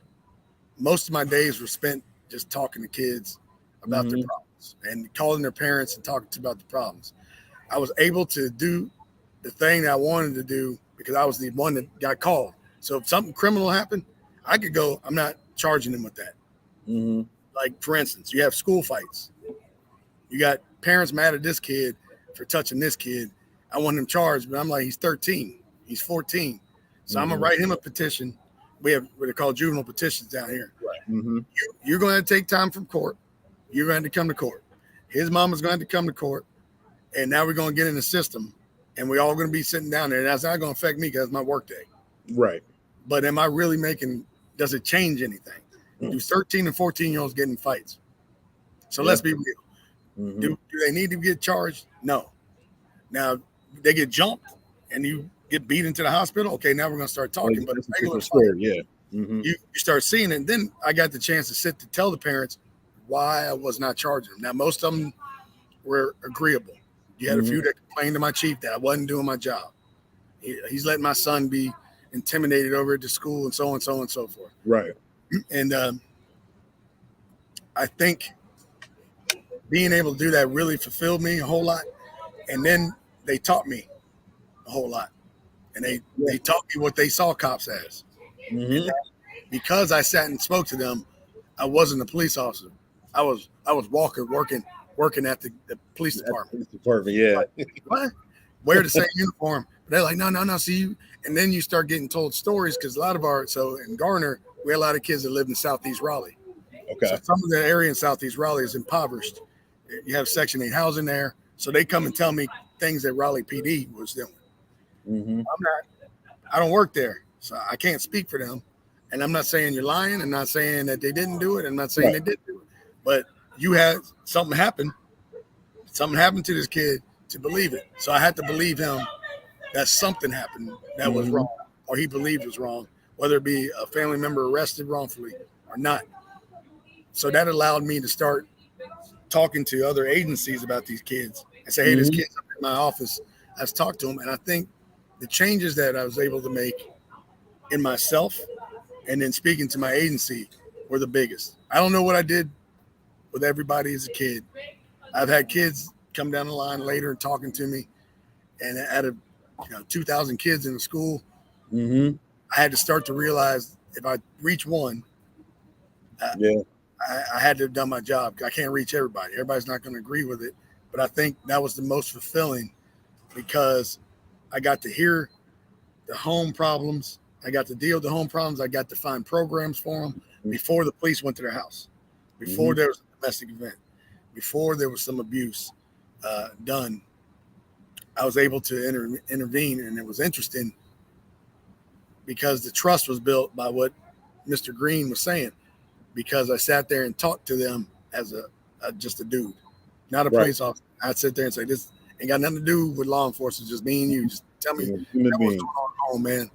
most of my days were spent just talking to kids about their problems and calling their parents and talking about the problems. I was able to do the thing that I wanted to do because I was the one that got called. So if something criminal happened, I could go, I'm not charging them with that. Like, for instance, you have school fights. You got parents mad at this kid for touching this kid. I want him charged, but I'm like, he's 13. He's 14. So I'm going to write him a petition. We have what they call juvenile petitions down here. Right. You're going to take time from court. You're going to come to court. His mama's going to come to court. And now we're going to get in the system. And we're all going to be sitting down there. And that's not going to affect me because it's my work day. Right. But am I really does it change anything? Do 13 and 14-year-olds get in fights? So let's be real. Do they need to get charged? No. Now, they get jumped and you get beat into the hospital. Okay, now we're going to start talking. But regular fight, you start seeing it. And then I got the chance to sit to tell the parents why I was not charging them. Now, most of them were agreeable. You had a few that complained to my chief that I wasn't doing my job. He's letting my son be intimidated over at the school and so on and so forth. Right. And I think being able to do that really fulfilled me a whole lot. And then they taught me a whole lot. And they taught me what they saw cops as. Because I sat and spoke to them, I wasn't a police officer. I was Walker working at the police department. Yeah. Like, what? Wear the same uniform. But they're like, no, see you. And then you start getting told stories because a lot of in Garner, we had a lot of kids that lived in Southeast Raleigh. Okay. So some of the area in Southeast Raleigh is impoverished. You have Section 8 housing there. So they come and tell me things that Raleigh PD was doing. I don't work there, so I can't speak for them. And I'm not saying you're lying. I'm not saying that they didn't do it. I'm not saying they did do it. But you had something happen. Something happened to this kid to believe it. So I had to believe him that something happened that was wrong or he believed was wrong, whether it be a family member arrested wrongfully or not. So that allowed me to start talking to other agencies about these kids and say, hey, this kid's up in my office. I've talked to him. And I think the changes that I was able to make in myself and then speaking to my agency were the biggest. I don't know what I did with everybody as a kid. I've had kids come down the line later and talking to me, and out of 2,000 kids in the school, I had to start to realize if I reach one, I had to have done my job. I can't reach everybody. Everybody's not going to agree with it, but I think that was the most fulfilling because I got to hear the home problems. I got to deal with the home problems. I got to find programs for them before the police went to their house, before there was a domestic event, before there was some abuse done. I was able to intervene, and it was interesting because the trust was built by what Mr. Green was saying, because I sat there and talked to them as just a dude, not a police officer. I'd sit there and say, this ain't got nothing to do with law enforcement, just me and you. Just tell me what's going on at home, man.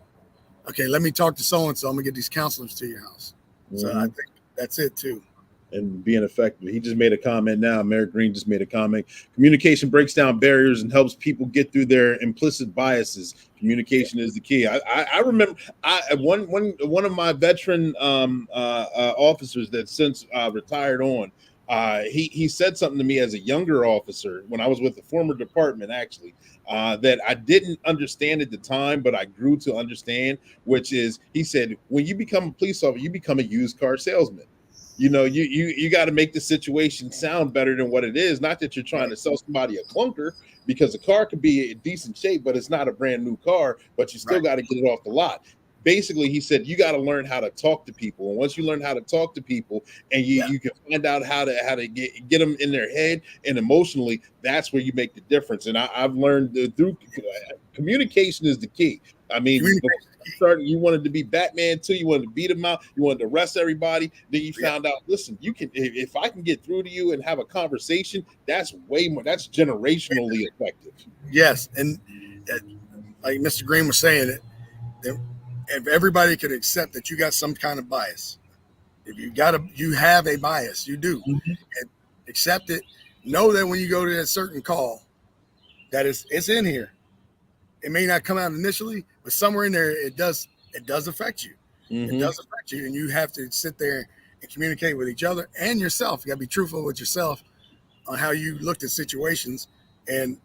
Okay, let me talk to so-and-so. I'm going to get these counselors to your house. So I think that's it, too. And being effective. He just made a comment now. Mayor Green just made a comment. Communication breaks down barriers and helps people get through their implicit biases. Communication is the key. I remember one of my veteran officers that since retired on. He said something to me as a younger officer when I was with the former department, actually, that I didn't understand at the time, but I grew to understand, which is, he said, when you become a police officer, you become a used car salesman. You got to make the situation sound better than what it is. Not that you're trying to sell somebody a clunker, because a car could be in decent shape, but it's not a brand new car, but you still got to get it off the lot. Basically, he said, you got to learn how to talk to people. And once you learn how to talk to people and you can find out how to get them in their head and emotionally, that's where you make the difference. And I've learned through communication is the key. I mean, you wanted to be Batman too. You wanted to beat him out. You wanted to arrest everybody. Then you found out, listen, you can, if I can get through to you and have a conversation, that's way more, that's generationally effective. Yes. And like Mr. Green was saying, if everybody could accept that you got some kind of bias, if you have a bias, you do, and accept it. Know that when you go to that certain call, that it's in here. It may not come out initially, but somewhere in there, it does affect you. It does affect you, and you have to sit there and communicate with each other and yourself. You got to be truthful with yourself on how you looked at situations and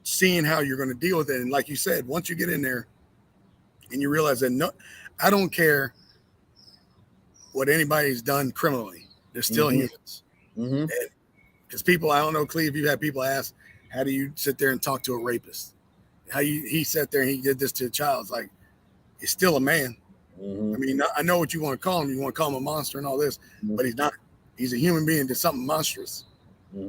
seeing how you're going to deal with it. And like you said, once you get in there and you realize that, no, I don't care what anybody's done criminally. They're still humans. Because people, I don't know, Cleve, you've had people ask, how do you sit there and talk to a rapist? He sat there and he did this to a child. It's like, he's still a man. I mean, I know what you want to call him. You want to call him a monster and all this, but he's not. He's a human being, did something monstrous.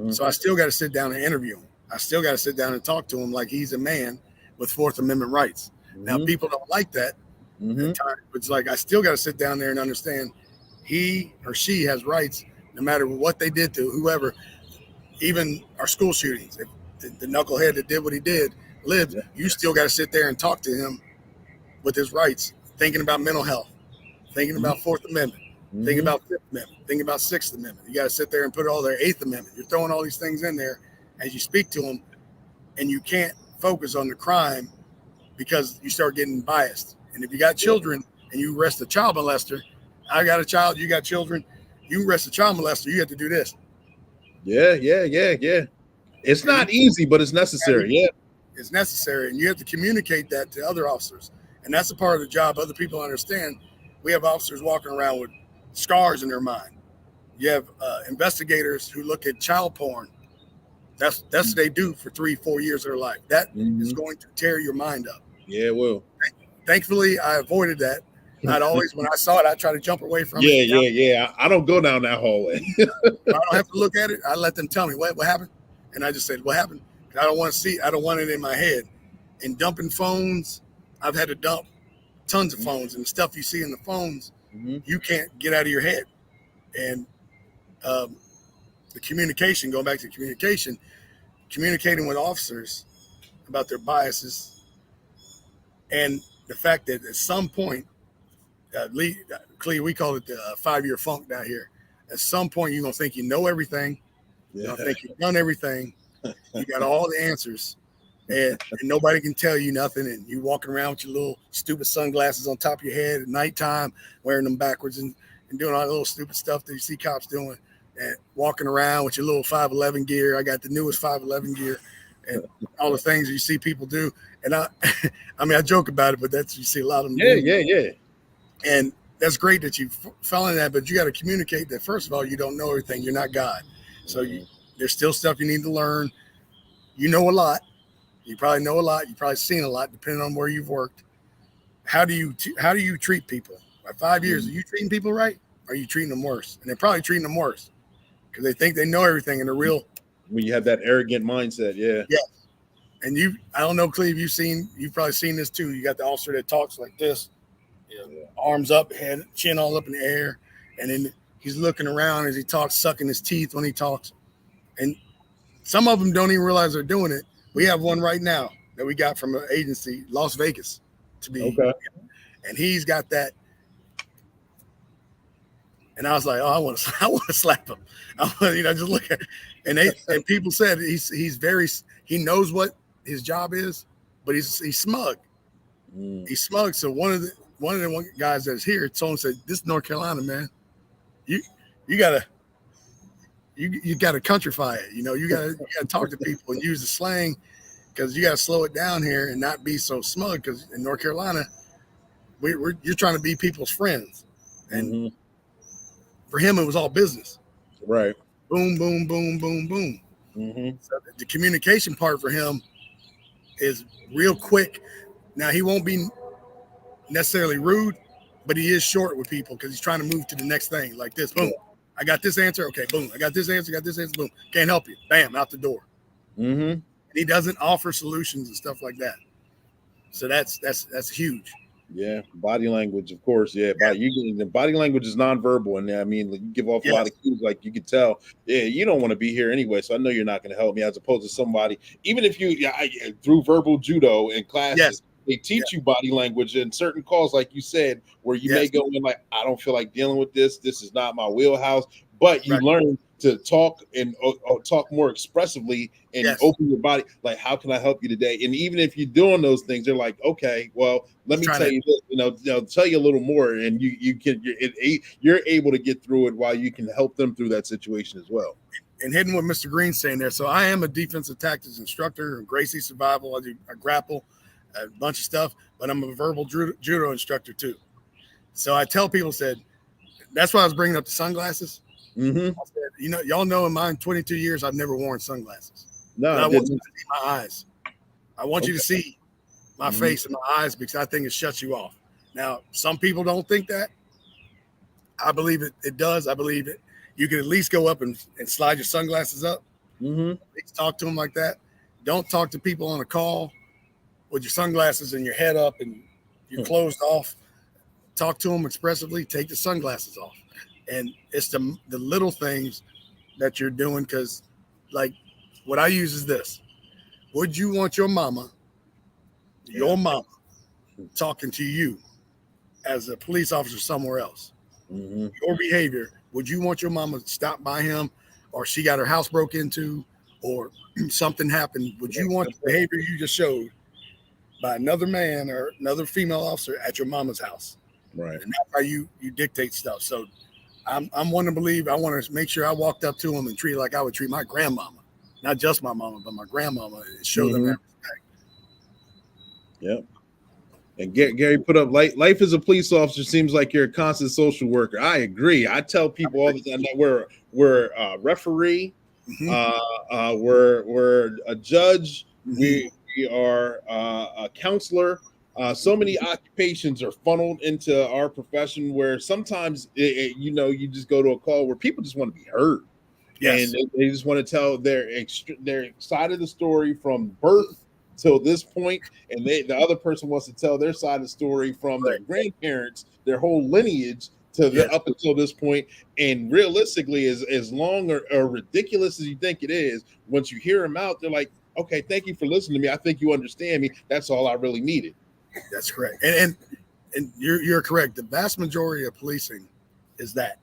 So I still got to sit down and interview him. I still got to sit down and talk to him like he's a man with Fourth Amendment rights. Now, people don't like that. It's like, I still got to sit down there and understand he or she has rights no matter what they did to whoever, even our school shootings. If the knucklehead that did what he did lived, you still got to sit there and talk to him with his rights, thinking about mental health, thinking about Fourth Amendment, thinking about Fifth Amendment, thinking about Sixth Amendment. You got to sit there and put all their Eighth Amendment. You're throwing all these things in there as you speak to them, and you can't focus on the crime because you start getting biased. And if you got children and you arrest a child molester, I got a child, you got children, you arrest a child molester, you have to do this. Yeah. It's not easy, but it's necessary. Yeah. It's necessary. And you have to communicate that to other officers. And that's a part of the job other people understand. We have officers walking around with scars in their mind. You have investigators who look at child porn. That's what they do for 3-4 years of their life. That is going to tear your mind up. Yeah, it will. Thankfully, I avoided that. I'd always, when I saw it, I try to jump away from it. Yeah. I don't go down that hallway. I don't have to look at it. I let them tell me what happened. And I just said, what happened? I don't want to see it. I don't want it in my head. And dumping phones, I've had to dump tons of phones, and the stuff you see in the phones, you can't get out of your head. And the communication, going back to communication, communicating with officers, about their biases, and the fact that at some point, Clea, we call it the 5-year funk down here. At some point, you're gonna think you know everything. You're gonna think you've done everything. You got all the answers, and nobody can tell you nothing. And you walking around with your little stupid sunglasses on top of your head at nighttime, wearing them backwards and doing all the little stupid stuff that you see cops doing, and walking around with your little 511 gear. I got the newest 511 gear, and all the things that you see people do. And I mean, I joke about it, but that's you see a lot of them. Yeah. And that's great that you fell in that, but you got to communicate that first of all, you don't know everything. You're not God, so there's still stuff you need to learn. You know a lot. You probably know a lot. You've probably seen a lot, depending on where you've worked. How do you treat people? By 5 years, are you treating people right? Or are you treating them worse? And they're probably treating them worse because they think they know everything, and they're real. When you have that arrogant mindset, yeah. And I don't know, Cleve, you've probably seen this too. You got the officer that talks like this, arms up, head, chin all up in the air, and then he's looking around as he talks, sucking his teeth when he talks. And some of them don't even realize they're doing it. We have one right now that we got from an agency, Las Vegas, to be. Okay. And he's got that. And I was like, oh, I want to slap him. I want, just look at it. And people said he knows what his job is, but he's smug. He's smug. So one of the guys that's here told him, said, "This is North Carolina, man. You gotta countrify it. You gotta talk to people and use the slang, because you gotta slow it down here and not be so smug. Because in North Carolina, you're trying to be people's friends, and for him it was all business. Right. Boom, boom, boom, boom, boom. So the communication part for him is real quick. Now he won't be necessarily rude, but he is short with people because he's trying to move to the next thing, like this. Boom. I got this answer. Okay, boom. I got this answer. Boom. Can't help you. Bam, out the door. He doesn't offer solutions and stuff like that. So that's huge. Yeah, body language, of course. Yeah, the body language is nonverbal, and I mean, you give off a lot of cues. Like you can tell, you don't want to be here anyway. So I know you're not going to help me. As opposed to somebody, even if through verbal judo in classes, they teach you body language in certain calls, like you said, where you may go in like, I don't feel like dealing with this. This is not my wheelhouse. But you learn to talk and talk more expressively and open your body. Like, how can I help you today? And even if you're doing those things, they're like, okay, well, let me tell you this. They'll tell you a little more, and you're able to get through it while you can help them through that situation as well. And hitting what Mr. Green's saying there. So I am a defensive tactics instructor, Gracie survival. I grapple, a bunch of stuff, but I'm a verbal judo instructor too. So I tell people, that's why I was bringing up the sunglasses. I said, y'all know in my 22 years, I've never worn sunglasses. No, I want you to see my eyes. I want you to see my face and my eyes, because I think it shuts you off. Now, some people don't think that. I believe it does. I believe it. You can at least go up and slide your sunglasses up. At least talk to them like that. Don't talk to people on a call with your sunglasses and your head up and you're closed off. Talk to them expressively. Take the sunglasses off. And it's the little things that you're doing, because, like, what I use is this. Would you want your mama talking to you as a police officer somewhere else? Your behavior, would you want your mama to stop by him, or she got her house broke into, or something happened? Would you want the behavior you just showed by another man or another female officer at your mama's house? Right. And that's how you dictate stuff. So I'm one to believe. I want to make sure I walked up to him and treat like I would treat my grandmama, not just my mama, but my grandmama, and show them that respect. Yep. And Gary put up, life as a police officer seems like you're a constant social worker. I agree. I tell people all the time that we're a referee, we're a judge, we are a counselor. So many occupations are funneled into our profession, where sometimes you just go to a call where people just want to be heard. Yes. And they just want to tell their side of the story from birth till this point, and the other person wants to tell their side of the story from their grandparents, their whole lineage up until this point. And realistically, as long or ridiculous as you think it is, once you hear them out, they're like, Okay, thank you for listening to me. I think you understand me. That's all I really needed. That's correct. And you're correct. The vast majority of policing is that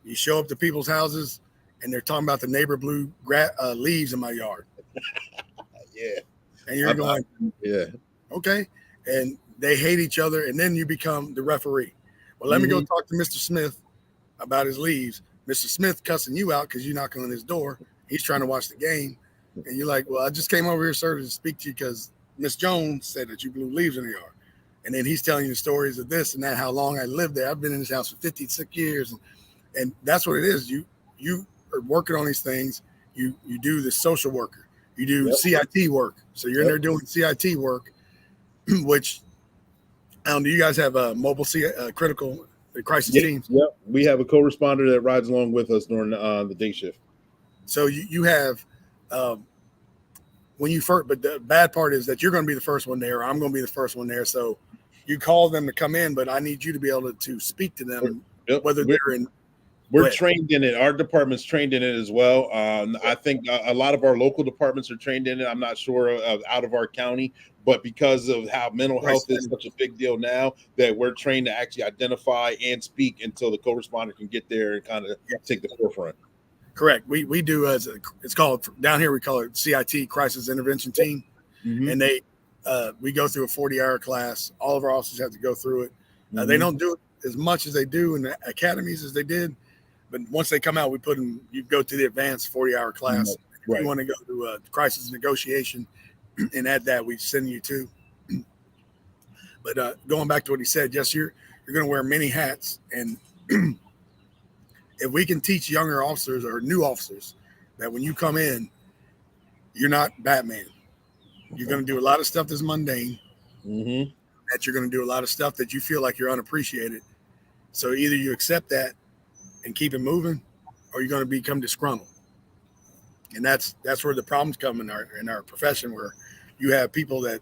you show up to people's houses and they're talking about the neighbor blew leaves in my yard. Yeah. And you're going, yeah. Okay. And they hate each other. And then you become the referee. Well, let me go talk to Mr. Smith about his leaves. Mr. Smith cussing you out because you're knocking on his door. He's trying to watch the game. And you're like, well, I just came over here, sir, to speak to you because Miss Jones said that you blew leaves in the yard. And then he's telling you stories of this and that, how long I lived there. I've been in this house for 56 years. And that's what it is. You are working on these things. You do the social worker. You do CIT work. So you're in there doing CIT work, which do you guys have a mobile critical crisis teams? Yep. We have a co-responder that rides along with us during the day shift. So you have when you first, but the bad part is that you're going to be the first one there. I'm going to be the first one there. So you call them to come in, but I need you to be able to speak to them, whether they're in. We're trained in it. Our department's trained in it as well. I think a lot of our local departments are trained in it. I'm not sure of out of our county, but because of how mental health is such a big deal now, that we're trained to actually identify and speak until the co-responder can get there and kind of take the forefront. Correct. We do it's called down here. We call it CIT, Crisis Intervention Team, and we go through a 40-hour class. All of our officers have to go through it. They don't do it as much as they do in the academies as they did, but once they come out, we put them. You go to the advanced 40-hour class. If you want to go to crisis negotiation and add that, we send you to. But going back to what he said, yes, you're going to wear many hats, and if we can teach younger officers or new officers that when you come in, you're not Batman. You're going to do a lot of stuff that's mundane. That you're going to do a lot of stuff that you feel like you're unappreciated. So either you accept that and keep it moving, or you're going to become disgruntled. And that's where the problems come in our profession, where you have people that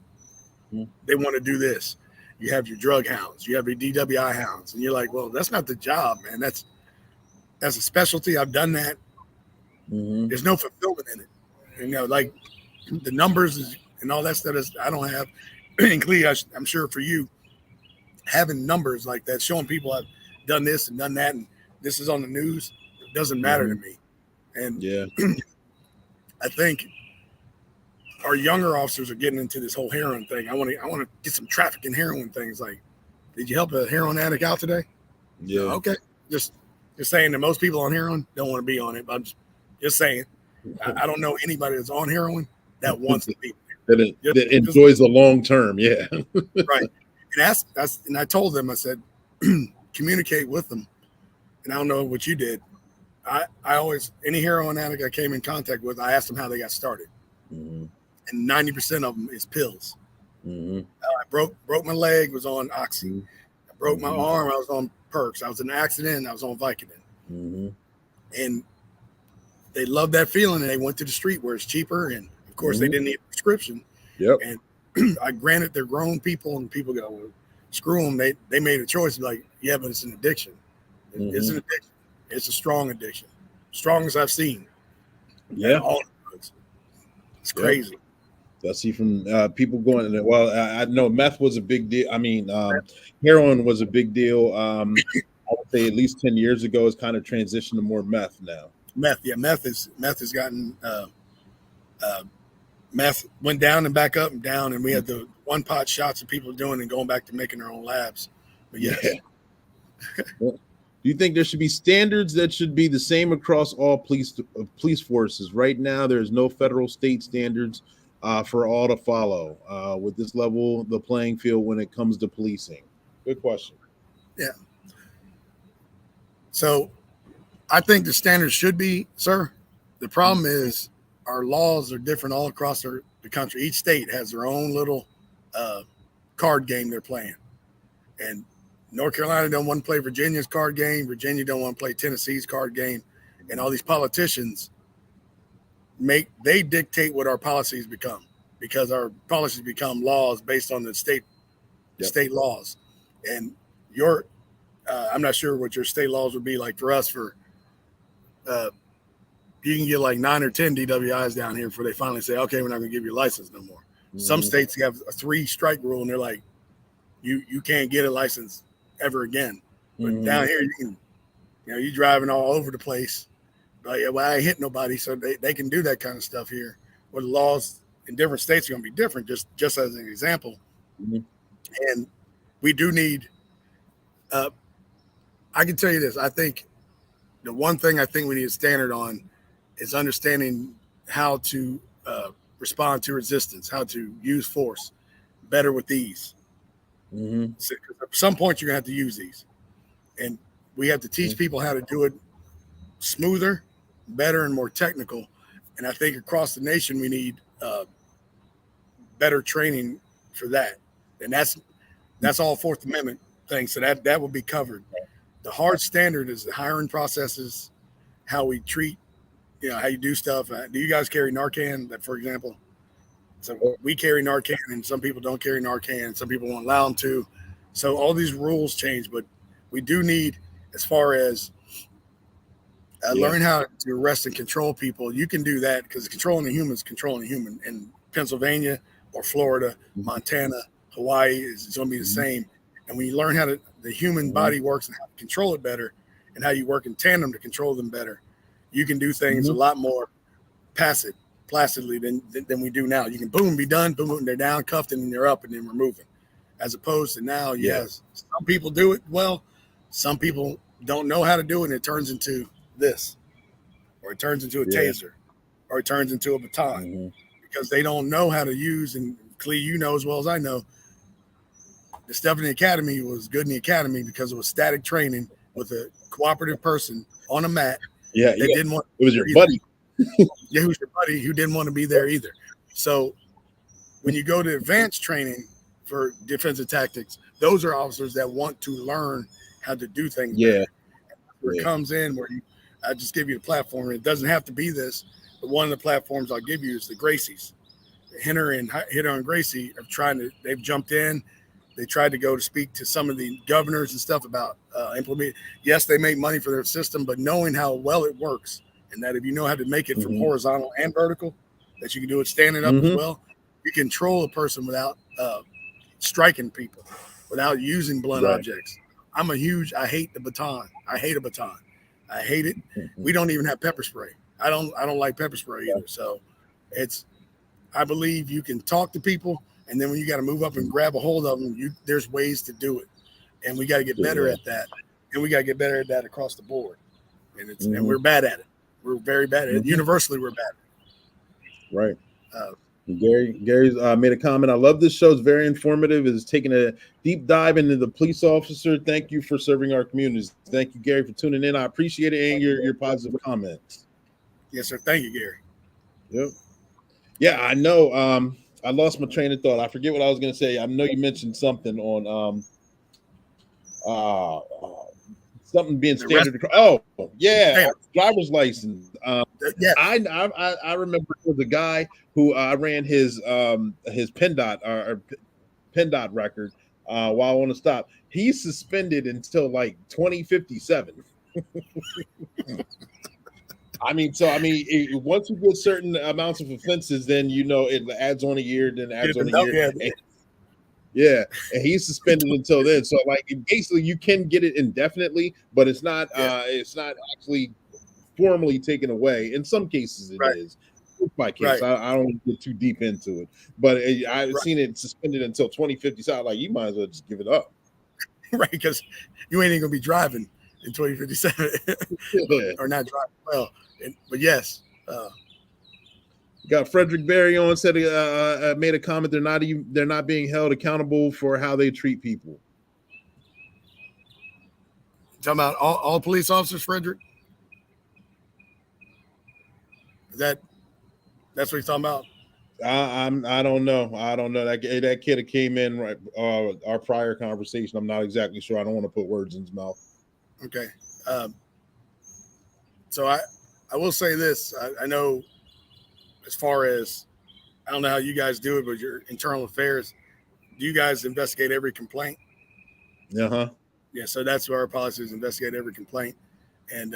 they want to do this. You have your drug hounds, you have your DWI hounds, and you're like, well, that's not the job, man. That's a specialty. I've done that. There's no fulfillment in it. Like the numbers and all that stuff I don't have. And Clee, I'm sure for you, having numbers like that, showing people I've done this and done that, and this is on the news, it doesn't matter to me. And I think our younger officers are getting into this whole heroin thing. I want to get some trafficking heroin things. Like, did you help a heroin addict out today? Yeah. Okay. Just saying that most people on heroin don't want to be on it. But I'm just saying, I don't know anybody that's on heroin that wants to be. That enjoys the long term. Yeah. Right. And I told them, I said, communicate with them. And I don't know what you did. I always, any heroin addict I came in contact with, I asked them how they got started. And 90% of them is pills. I broke my leg, was on Oxy. I broke my arm, I was on Perks. I was in an accident, I was on Vicodin. And they loved that feeling, and they went to the street where it's cheaper. And of course, they didn't need a prescription. And I granted they're grown people, and people go, well, screw them. They made a choice, like, yeah, but it's an addiction. It's an addiction. It's a strong addiction, strongest I've seen. Yeah, all drugs. It's crazy. I see from people going. Well, I know meth was a big deal. I mean, heroin was a big deal. I would say at least 10 years ago. It's kind of transitioned to more meth now. Meth has gotten meth went down and back up and down, and we had the one pot shots of people doing and going back to making their own labs. But Do you think there should be standards that should be the same across all police forces? Right now, there's no federal state standards for all to follow. With this level, the playing field when it comes to policing? Good question. Yeah. So I think the standards should be, sir. The problem is our laws are different all across the country. Each state has their own little card game they're playing. And North Carolina don't want to play Virginia's card game. Virginia don't want to play Tennessee's card game. And all these politicians they dictate what our policies become, because our policies become laws based on the state laws. And I'm not sure what your state laws would be like for us for you can get like 9 or 10 DWIs down here before they finally say, okay, we're not going to give you a license no more. Some states have a 3-strike rule, and they're like, you can't get a license ever again. But down here, you're driving all over the place. Like, well, I ain't hit nobody, so they can do that kind of stuff here. Where the laws in different states are going to be different, just as an example. And we do need. I can tell you this. I think the one thing I think we need a standard on is understanding how to respond to resistance, how to use force better with these. So at some point, you're going to have to use these. And we have to teach people how to do it smoother, better, and more technical. And I think across the nation, we need better training for that. And that's all Fourth Amendment things. So that will be covered. The hard standard is the hiring processes, how we treat, how you do stuff. Do you guys carry Narcan, for example? So we carry Narcan, and some people don't carry Narcan. Some people won't allow them to. So all these rules change, but we do need, as far as learn how to arrest and control people. You can do that because controlling a human is controlling a human. In Pennsylvania or Florida, Montana, Hawaii is going to be the same. And when you learn how the human body works and how to control it better, and how you work in tandem to control them better, you can do things a lot more placidly than we do now. You can boom, be done, boom, they're down, cuffed, and then they're up, and then we're moving. As opposed to now, yes, some people do it well, some people don't know how to do it, and it turns into this, or it turns into a taser, or it turns into a baton, because they don't know how to use. And Clee, you know as well as I know, the stuff in the academy was good in the academy because it was static training with a cooperative person on a mat. Didn't want. It was your buddy. It was your buddy who didn't want to be there either. So when you go to advanced training for defensive tactics, those are officers that want to learn how to do things better. Where it comes in, where I just give you the platform. It doesn't have to be this, but one of the platforms I'll give you is the Gracies. Hitter and Gracie they've jumped in. They tried to go to speak to some of the governors and stuff about implementing. Yes, they make money for their system, but knowing how well it works, and that if you know how to make it from horizontal and vertical, that you can do it standing up as well, you control a person without striking people, without using blunt objects. I hate the baton. I hate a baton. I hate it. We don't even have pepper spray. I don't like pepper spray either. So I believe you can talk to people, and then when you got to move up and grab a hold of them, there's ways to do it. And we got to get better at that. And we got to get better at that across the board. And and we're bad at it. We're very bad at it. Universally, we're bad at it. Right. Gary's made a comment. I love this show. It's very informative. It's taking a deep dive into the police officer. Thank you for serving our communities. Thank you, Gary, for tuning in. I appreciate it, and your positive comments. Yes, sir. Thank you, Gary. Yep. Yeah, I know. I lost my train of thought. I forget what I was going to say. I know you mentioned something on something being standard. Driver's license. I remember there was a guy who ran his PennDOT or PennDOT record while on a stop. He's suspended until like 2057. Once you get certain amounts of offenses, then it adds on a year, then adds on a year. And he's suspended until then. So basically you can get it indefinitely, but it's not actually formally taken away. In some cases it is. In my case, I don't get too deep into it, but I've seen it suspended until 2050. So you might as well just give it up. Right, because you ain't even gonna be driving in 2057 or not driving well. But yes. Got Frederick Berry on, said made a comment. They're not being held accountable for how they treat people. Talking about all police officers, Frederick? That's what he's talking about? I don't know. That kid that came in right our prior conversation. I'm not exactly sure. I don't want to put words in his mouth. Okay. So I will say this. I know as far as, I don't know how you guys do it, but your internal affairs, do you guys investigate every complaint? Uh-huh. Yeah, so that's what our policy is, investigate every complaint. And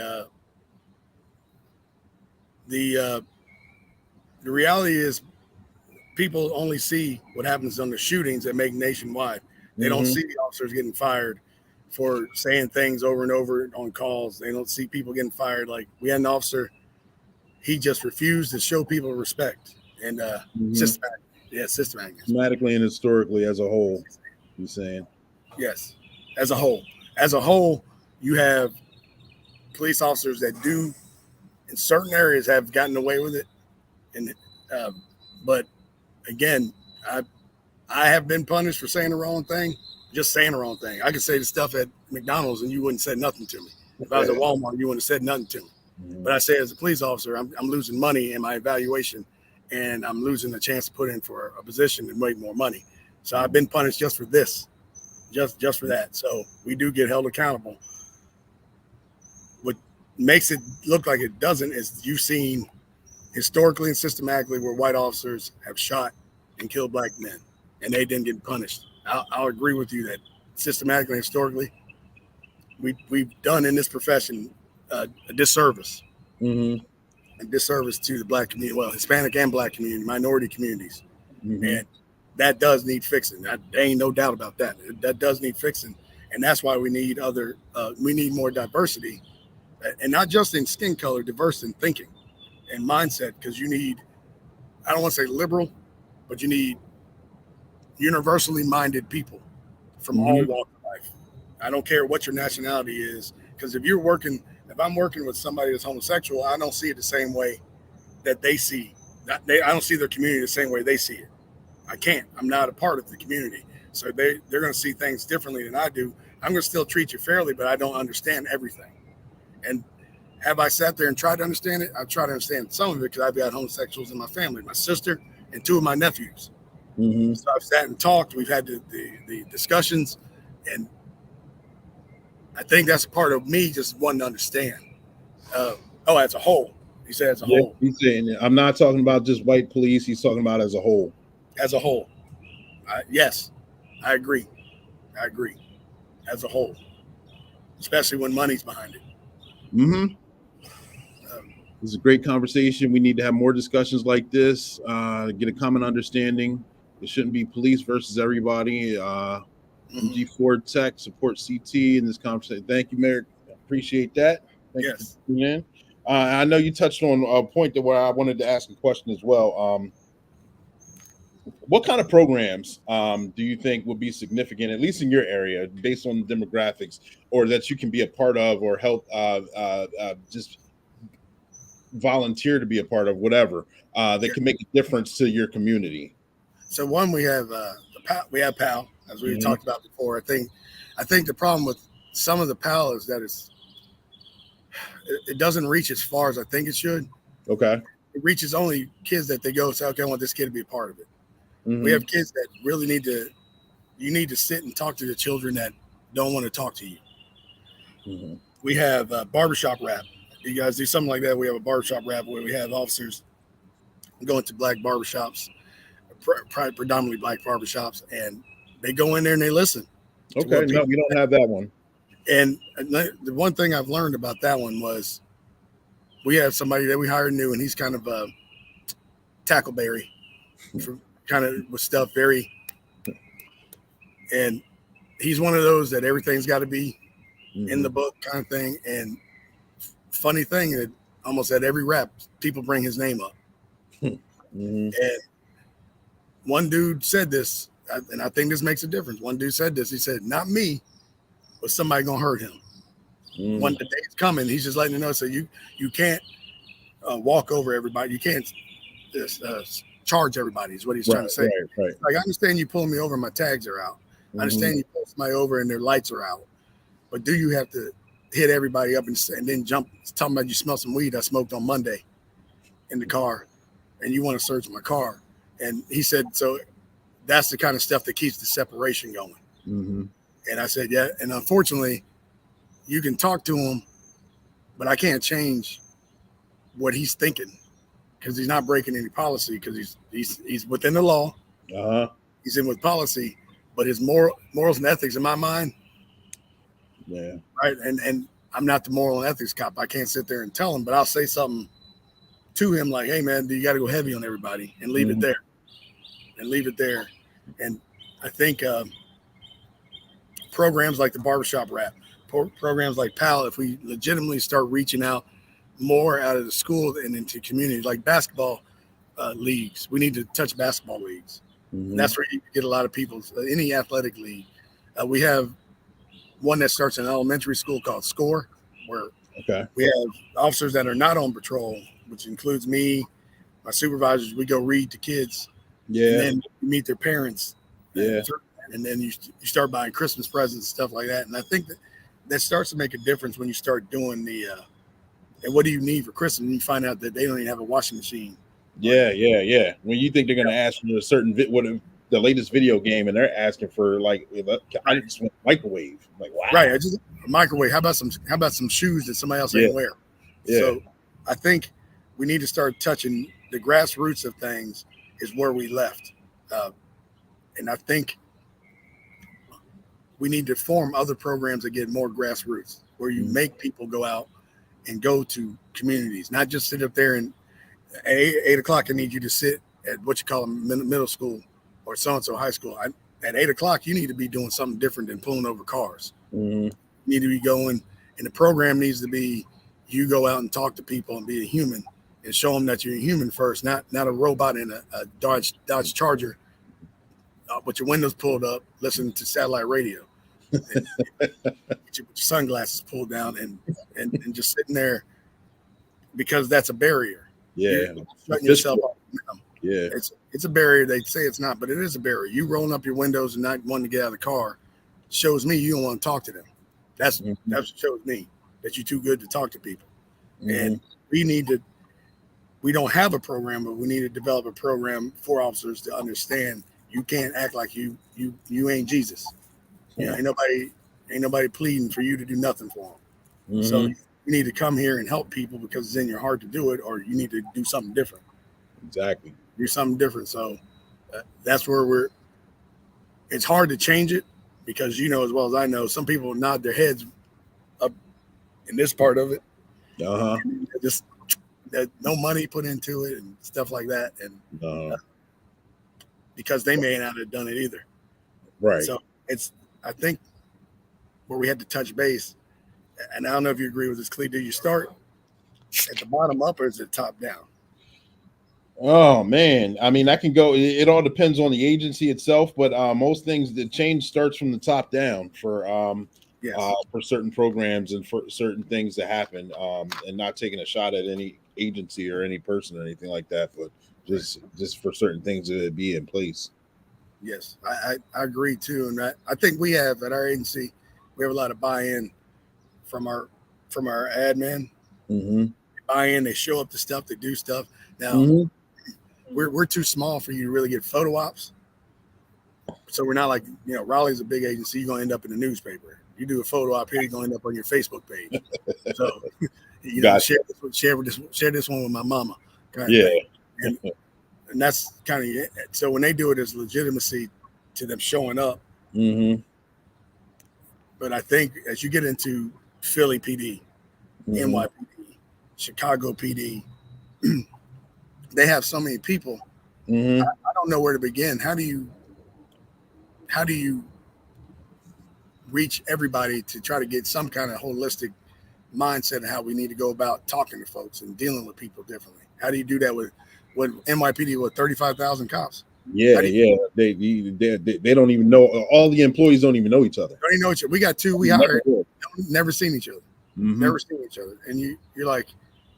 The reality is people only see what happens on the shootings that make nationwide. They don't see the officers getting fired for saying things over and over on calls. They don't see people getting fired. Like we had an officer, he just refused to show people respect and systematic. Yeah, systematic. Systematically and historically as a whole, you're saying? Yes, as a whole. As a whole, you have police officers that do in certain areas have gotten away with it. And but again, I have been punished for saying the wrong thing, just saying the wrong thing. I could say the stuff at McDonald's and you wouldn't have said nothing to me. If I was at Walmart, you wouldn't have said nothing to me. But I say as a police officer, I'm losing money in my evaluation and I'm losing the chance to put in for a position and make more money. So I've been punished just for this, just for that. So we do get held accountable. What makes it look like it doesn't is you've seen historically and systematically where white officers have shot and killed black men and they didn't get punished. I'll agree with you that systematically and historically we've done in this profession a disservice. A disservice to the black community, well, Hispanic and black community, minority communities. And that does need fixing. There ain't no doubt about that. That does need fixing. And that's why we need we need more diversity, and not just in skin color, diverse in thinking and mindset, because you need, I don't want to say liberal, but you need universally minded people from all walks of life. I don't care what your nationality is, because if I'm working with somebody that's homosexual, I don't see it the same way that they see. I don't see their community the same way they see it. I can't. I'm not a part of the community. So they're going to see things differently than I do. I'm going to still treat you fairly, but I don't understand everything. And have I sat there and tried to understand it? I've tried to understand some of it because I've got homosexuals in my family, my sister and two of my nephews. So I've sat and talked. We've had the discussions, and I think that's a part of me just wanting to understand. As a whole. He said as a whole. He's saying, I'm not talking about just white police. He's talking about as a whole. As a whole. Yes, I agree. As a whole. Especially when money's behind it. This is a great conversation. We need to have more discussions like this, get a common understanding. It shouldn't be police versus everybody. G4 Tech, support CT in this conversation. Thank you, Merrick. Appreciate that. Thank you for tuning in. I know you touched on a point where I wanted to ask a question as well. What kind of programs do you think would be significant, at least in your area, based on the demographics, or that you can be a part of or help just volunteer to be a part of, whatever, that can make a difference to your community? So one, we have PAL, as we talked about before. I think the problem with some of the PAL is that it doesn't reach as far as I think it should. Okay. It reaches only kids that they go say, okay, I want this kid to be a part of it. We have kids that really you need to sit and talk to the children that don't want to talk to you. We have barbershop rap. You guys do something like that. We have a barbershop rap where we have officers going to black barbershops, predominantly black barbershops, and they go in there and they listen. Okay, no, we don't have that one. And the one thing I've learned about that one was we have somebody that we hired new, and he's kind of a tackleberry, kind of with stuff and he's one of those that everything's got to be in the book kind of thing. And funny thing that almost at every rap, people bring his name up. And one dude said this, and I think this makes a difference. One dude said this. He said, "Not me, but somebody gonna hurt him." When the day's coming, he's just letting you know. So you can't walk over everybody. You can't charge everybody. Is what he's trying to say. Right. Like, I understand you pulling me over, my tags are out. I understand you pull somebody over and their lights are out. But do you have to hit everybody up and then jump, talking about you smell some weed I smoked on Monday in the car, and you want to search my car? And he said, so that's the kind of stuff that keeps the separation going. And I said, yeah. And unfortunately, you can talk to him, but I can't change what he's thinking because he's not breaking any policy, because he's within the law. He's in with policy, but his morals and ethics, in my mind, right. And I'm not the moral and ethics cop. I can't sit there and tell him, but I'll say something to him like, hey man, you got to go heavy on everybody and leave it there, and I think programs like the barbershop rap, programs like PAL, if we legitimately start reaching out more out of the school and into communities like basketball leagues, we need to touch basketball leagues. And that's where you get a lot of people. Any athletic league, we have one that starts in elementary school called SCORE, where we have officers that are not on patrol, which includes me, my supervisors. We go read to kids, and then you meet their parents, and then you start buying Christmas presents, stuff like that. And I think that starts to make a difference when you start doing the and what do you need for Christmas? And you find out that they don't even have a washing machine. Yeah. When you think they're going to ask for a certain the latest video game, and they're asking for like, I just want a microwave. I'm like, wow, right? I just a microwave. How about some shoes that somebody else ain't wear? Yeah. So I think we need to start touching the grassroots of things. Is where we left, and I think we need to form other programs that get more grassroots, where you make people go out and go to communities, not just sit up there and at 8 o'clock. I need you to sit at what you call a middle school or so-and-so high school. At 8 o'clock, you need to be doing something different than pulling over cars. You need to be going, and the program needs to be, you go out and talk to people and be a human and show them that you're a human first, not a robot in a Dodge Charger with your windows pulled up, listening to satellite radio, and with your sunglasses pulled down and just sitting there, because that's a barrier. Yeah, shutting yourself up. Yeah, it's a barrier. They say it's not, but it is a barrier. You rolling up your windows and not wanting to get out of the car shows me you don't want to talk to them. That's what shows me that you're too good to talk to people. And we don't have a program, but we need to develop a program for officers to understand you can't act like you ain't Jesus. Ain't nobody pleading for you to do nothing for them. So you need to come here and help people because it's in your heart to do it, or you need to do something different. Exactly. Do something different. So that's where it's hard to change it, because as well as I know, some people nod their heads up in this part of it. Just no money put into it and stuff like that, and because they may not have done it either. Right. So I think where we had to touch base, and I don't know if you agree with this, Clee. Do you start at the bottom up or is it top down? Oh man, I mean, I can go. It all depends on the agency itself, but most things, the change starts from the top down for certain programs and for certain things that happen, and not taking a shot at any agency or any person or anything like that, but just for certain things to be in place. Yes, I agree too, and I think we have at our agency, we have a lot of buy-in from our admin. Buy in, they show up to stuff, they do stuff. Now we're too small for you to really get photo ops, so we're not like Raleigh's a big agency. You're gonna end up in the newspaper. You do a photo op here, you're gonna end up on your Facebook page. So share this one with my mama. And that's kind of it. So when they do it, as legitimacy to them showing up. But I think as you get into Philly PD, NYPD, Chicago PD, they have so many people. I don't know where to begin. How do you reach everybody to try to get some kind of holistic mindset of how we need to go about talking to folks and dealing with people differently? How do you do that with NYPD with 35,000 cops? They don't even know. All the employees don't even know each other. Don't even know each other. We got two we hired, never seen each other. Never seen each other. And you're like,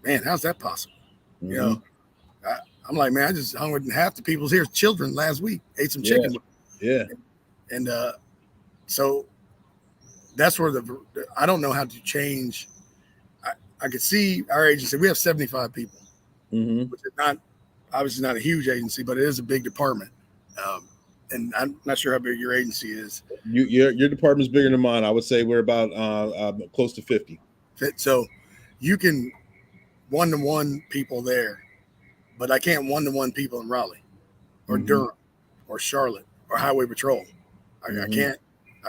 man, how's that possible? I'm like, man, I just hung with half the people's here children last week, ate some chicken. And so that's where I don't know how to change. I could see our agency. We have 75 people, which is obviously not a huge agency, but it is a big department. And I'm not sure how big your agency is. Your department's bigger than mine. I would say we're about close to 50. So you can one-to-one people there, but I can't one-to-one people in Raleigh or Durham or Charlotte or Highway Patrol. I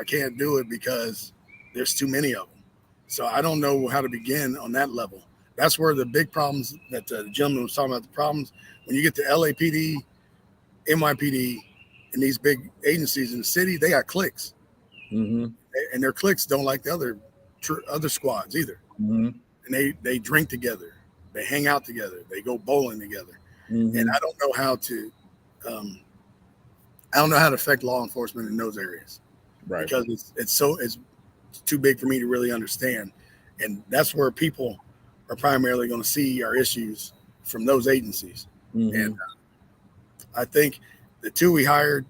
can't do it because there's too many of them. So I don't know how to begin on that level. that's where the big problems that the gentleman was talking about, the problems when you get to LAPD, NYPD, and these big agencies in the city, they got cliques, Mm-hmm. and their cliques don't like the other squads either. Mm-hmm. And they drink together, they hang out together, they go bowling together, Mm-hmm. and I don't know how to affect law enforcement in those areas, Right. because it's too big for me to really understand, and that's where people are primarily going to see our issues from those agencies. Mm-hmm. And I think the two we hired,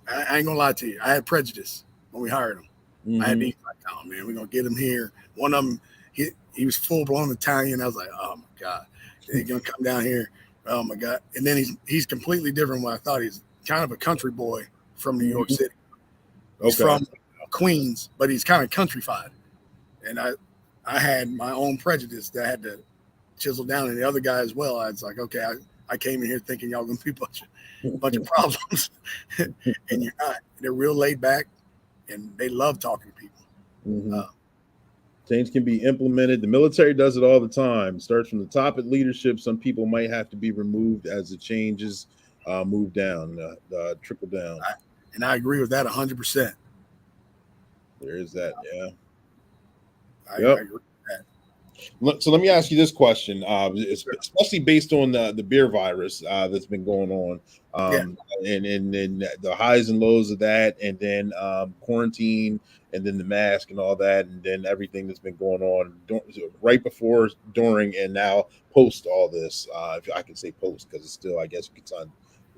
I ain't gonna lie to you, I had prejudice when we hired them. Mm-hmm. I had these like, oh man, we're gonna get him here. One of them, he was full blown Italian. I was like, oh my god, he's gonna come down here. Oh my god! And then he's completely different. What I thought, he's kind of a country boy from New York City. He's from Queens, but he's kind of countrified. And I had my own prejudice that I had to chisel down, and the other guy as well. I was like, okay, I came in here thinking y'all gonna be a bunch of problems, and you're not. They're real laid back, and they love talking to people. Mm-hmm. Change can be implemented. The military does it all the time. It starts from the top at leadership. Some people might have to be removed as the changes move down, trickle down. And I agree with that 100%. There is that, yeah. I agree with that. So let me ask you this question, especially based on the beer virus that's been going on, and the highs and lows of that, and then quarantine, and then the mask and all that, and then everything that's been going on right before, during, and now post all this. If I can say post, because it's still, I guess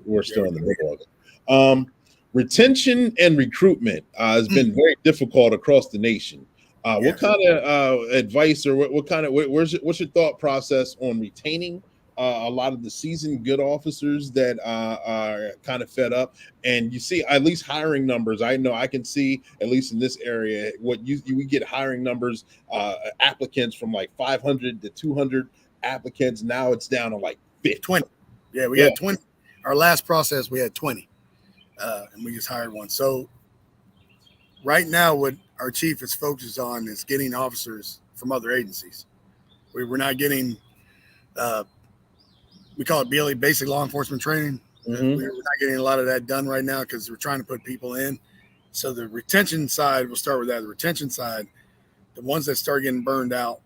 we're still in the middle of it. Retention and recruitment has been very difficult across the nation. What kind of advice, or what kind of what's your thought process on retaining a lot of the seasoned good officers that are kind of fed up? And you see, at least hiring numbers. I know I can see, at least in this area, what we get hiring numbers, applicants from like 500 to 200 applicants. Now it's down to like 50. 20. Yeah, we had 20. Our last process, we had 20, and we just hired one. So right now, what our chief is focused on is getting officers from other agencies. We're not getting, we call it BLE, basic law enforcement training. Mm-hmm. We're not getting a lot of that done right now because we're trying to put people in. So the retention side, we'll start with that. The retention side, the ones that start getting burned out,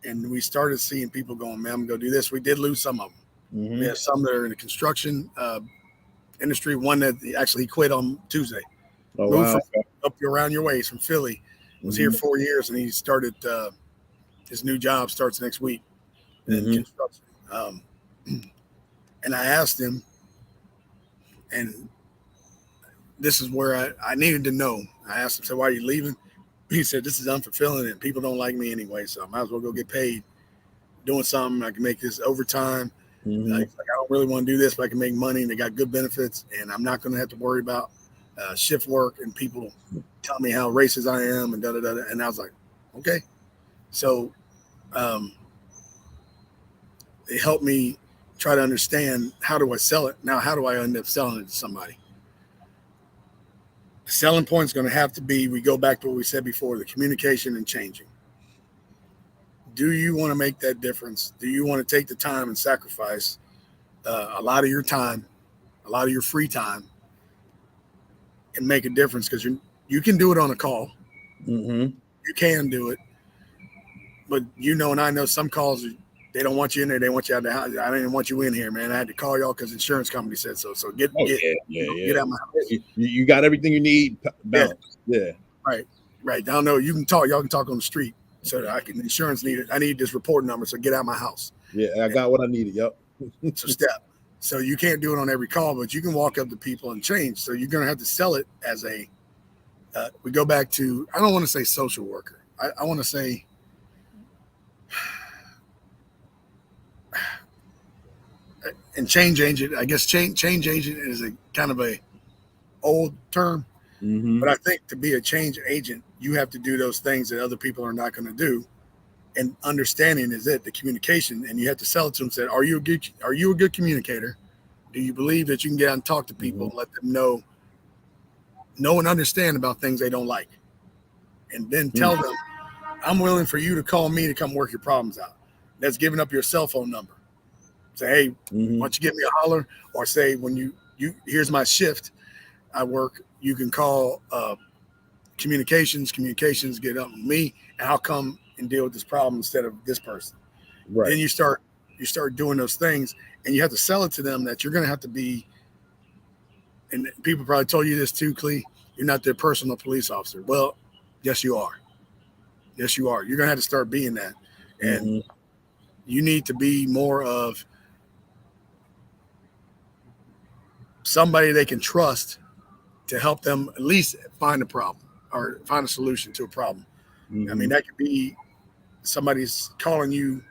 and we started seeing people going, man, I'm going to go do this. We did lose some of them. Mm-hmm. We have some that are in the construction industry. One that actually quit on Tuesday. Oh, moved wow. from up around your ways from Philly. Was here 4 years, and he started his new job starts next week in construction. And I asked him, and this is where I needed to know. I asked him, so why are you leaving? He said, this is unfulfilling, and people don't like me anyway, so I might as well go get paid doing something. I can make this overtime. Like, I don't really want to do this, but I can make money, and they got good benefits, and I'm not going to have to worry about shift work and people tell me how racist I am and da-da-da. And I was like, okay. So it helped me try to understand, how do I sell it? Now, how do I end up selling it to somebody? The selling point is going to have to be, we go back to what we said before, the communication and changing. Do you want to make that difference? Do you want to take the time and sacrifice a lot of your time, a lot of your free time, and make a difference? Because you can do it on a call. Mm-hmm. You can do it. But and I know some calls, they don't want you in there. They want you out of the house. I didn't want you in here, man. I had to call y'all because insurance company said so. So get out of my house. You got everything you need. Yeah. Right. I don't know. You can talk. Y'all can talk on the street. So that insurance needed. I need this report number. So get out of my house. Yeah, I got what I needed. Yep. So step. So you can't do it on every call, but you can walk up to people and change. So you're going to have to sell it as a. We go back to. I don't want to say social worker. I want to say. And change agent. I guess change agent is a kind of a old term. Mm-hmm. But I think to be a change agent, you have to do those things that other people are not going to do. And understanding is the communication, and you have to sell it to them. Say, are you a good communicator? Do you believe that you can get out and talk to people, and let them know and understand about things they don't like, and then tell them, I'm willing for you to call me to come work your problems out. that's giving up your cell phone number. Say, hey, why don't you give me a holler? Or say, when you here's my shift, I work, you can call communications get up with me, and I'll come and deal with this problem instead of this person. Right. Then you start doing those things, and you have to sell it to them that you're going to have to be, and people probably told you this too, Clee, you're not their personal police officer. Well, yes, you are. Yes, you are. You're going to have to start being that. And you need to be more of somebody they can trust to help them at least find a problem or find a solution to a problem. I mean, that could be somebody's calling you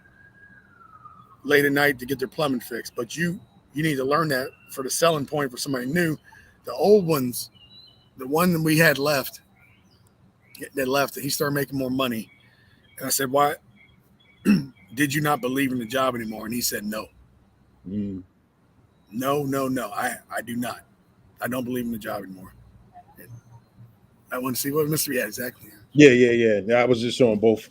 late at night to get their plumbing fixed, but you need to learn that for the selling point for somebody new. The old ones, the one that we had left, he started making more money. And I said, why did you not believe in the job anymore? And he said, no. No. I do not. I don't believe in the job anymore. And I want to see what Mr. Yeah, exactly. Yeah. I was just showing both.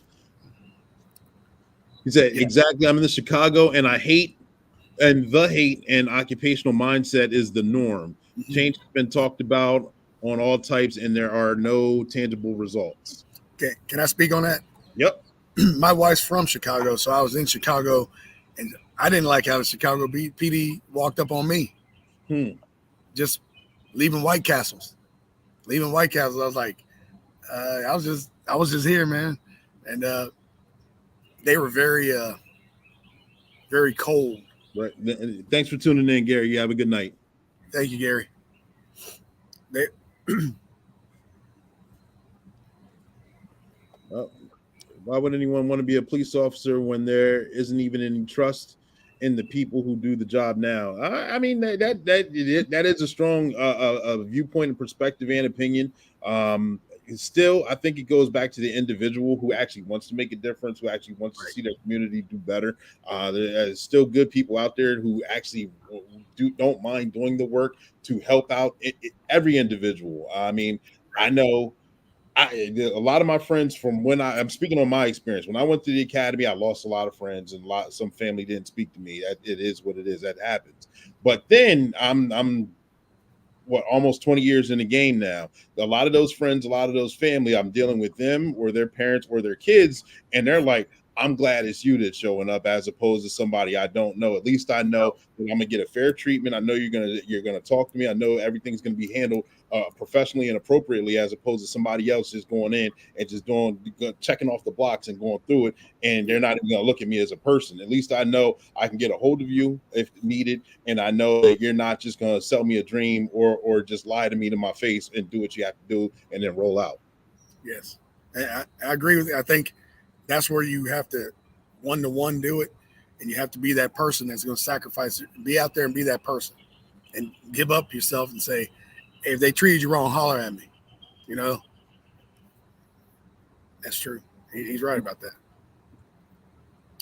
He said, exactly. I'm in the Chicago, and the hate and occupational mindset is the norm. Change has been talked about on all types, and there are no tangible results. Okay. Can I speak on that? Yep. My wife's from Chicago, so I was in Chicago, and I didn't like how the Chicago PD walked up on me. Just leaving White Castles. I was like, I was just here, man. And they were very, very cold. Right. Thanks for tuning in, Gary. You have a good night. Thank you, Gary. Why would anyone want to be a police officer when there isn't even any trust in the people who do the job now? I mean, that is a strong viewpoint and perspective and opinion. Still, I think it goes back to the individual who actually wants to make a difference, who actually wants to see their community do better. There's still good people out there who actually don't mind doing the work to help out every individual. I mean, I know a lot of my friends from when I'm speaking on my experience. When I went to the academy, I lost a lot of friends, and some family didn't speak to me. It is what it is. That happens. But then I'm almost 20 years in the game now. A lot of those friends, a lot of those family, I'm dealing with them or their parents or their kids, and they're like, I'm glad it's you that's showing up as opposed to somebody I don't know. At least I know that I'm gonna get a fair treatment. I know you're gonna talk to me. I know everything's gonna be handled professionally and appropriately, as opposed to somebody else just going in and just checking off the blocks and going through it, and they're not even gonna look at me as a person. At least I know I can get a hold of you if needed, and I know that you're not just gonna sell me a dream or just lie to me to my face and do what you have to do and then roll out. Yes, I agree with you. I think that's where you have to one-to-one do it, and you have to be that person that's going to sacrifice it. Be out there and be that person and give up yourself and say, hey, if they treated you wrong, holler at me. You know, that's true. He's right about that.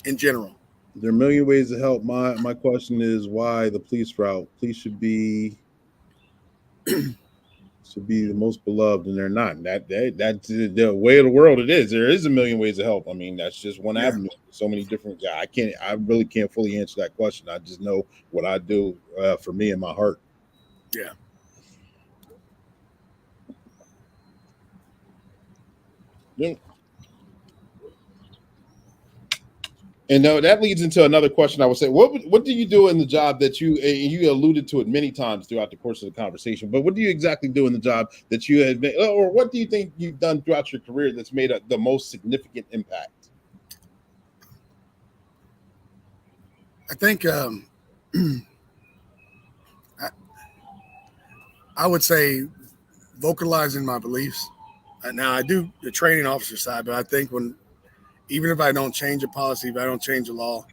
In general, there are a million ways to help. My question is, why the police route? Police should be the most beloved, and they're not. That's the way of the world. It is. There is a million ways to help. I mean, that's just one avenue. So many different. I really can't fully answer that question. I just know what I do for me and my heart. Yeah. Yeah. And no, that leads into another question. I would say, what do you do in the job that you alluded to it many times throughout the course of the conversation? But what do you exactly do in the job that you have made, or what do you think you've done throughout your career that's made the most significant impact? I think I would say vocalizing my beliefs. Now I do the training officer side, but I think even if I don't change a policy, if I don't change a law,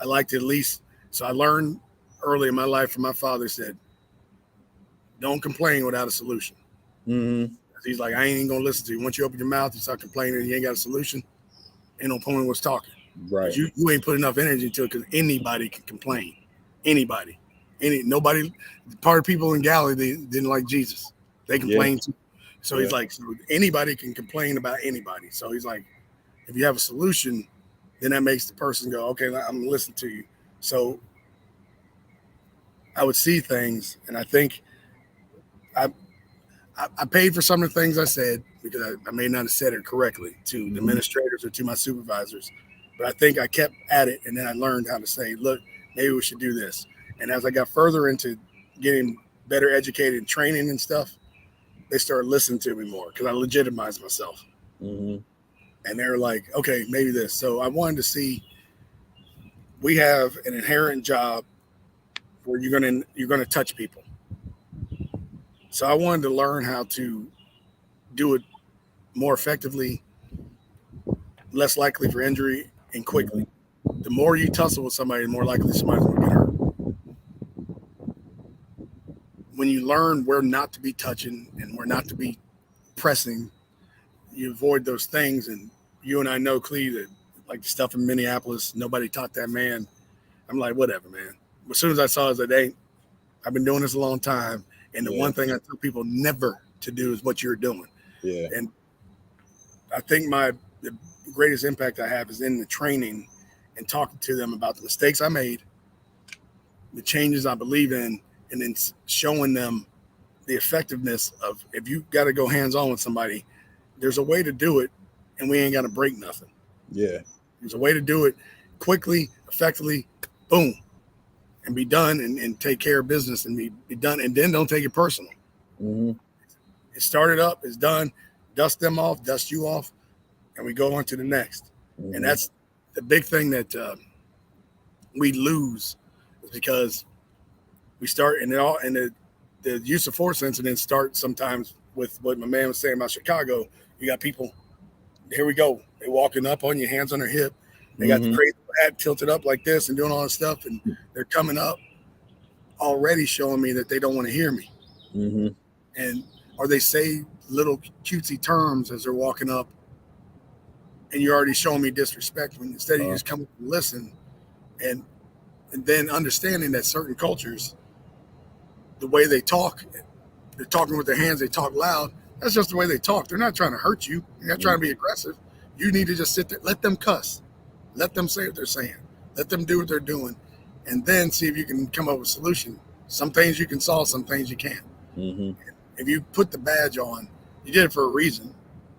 I like to at least. So I learned early in my life from my father said, "Don't complain without a solution." Mm-hmm. He's like, I ain't even gonna listen to you. Once you open your mouth, you start complaining, and you ain't got a solution. Ain't no point in what's talking. Right. You ain't put enough energy into it because anybody can complain. Anybody. Nobody. Part of people in Galilee, they didn't like Jesus. They complained too. So he's like, so anybody can complain about anybody. So he's like, if you have a solution, then that makes the person go, okay, I'm listening to you. So I would see things, and I think I paid for some of the things I said because I may not have said it correctly to the administrators or to my supervisors, but I think I kept at it, and then I learned how to say, look, maybe we should do this. And as I got further into getting better educated and training and stuff, they started listening to me more because I legitimized myself. Mm-hmm. And they were like, okay, maybe this. So I wanted to see, we have an inherent job where you're gonna touch people. So I wanted to learn how to do it more effectively, less likely for injury, and quickly. The more you tussle with somebody, the more likely somebody's going to get hurt. When you learn where not to be touching and where not to be pressing, you avoid those things. And you and I know, Clee, that like the stuff in Minneapolis, nobody taught that man. I'm like, whatever, man. As soon as I saw it, I was like, I've been doing this a long time. And the one thing I tell people never to do is what you're doing. Yeah. And I think the greatest impact I have is in the training and talking to them about the mistakes I made, the changes I believe in, and then showing them the effectiveness of if you got to go hands-on with somebody, there's a way to do it, and we ain't got to break nothing. Yeah. There's a way to do it quickly, effectively, boom, and be done and take care of business and be done, and then don't take it personal. Mm-hmm. It started up, it's done, dust them off, dust you off, and we go on to the next. Mm-hmm. And that's the big thing that we lose is because we start, and the use of force incidents start sometimes with what my man was saying about Chicago. You got people, here we go, they walking up on you, hands on their hip. They got the crazy hat tilted up like this and doing all this stuff, and they're coming up already showing me that they don't want to hear me. Mm-hmm. And or they say little cutesy terms as they're walking up, and you're already showing me disrespect when instead of you just come up and listen, and then understanding that certain cultures, the way they talk, they're talking with their hands, they talk loud. That's just the way they talk. They're not trying to hurt you. They're not trying to be aggressive. You need to just sit there, let them cuss. Let them say what they're saying. Let them do what they're doing, and then see if you can come up with a solution. Some things you can solve, some things you can't. Mm-hmm. If you put the badge on, you did it for a reason.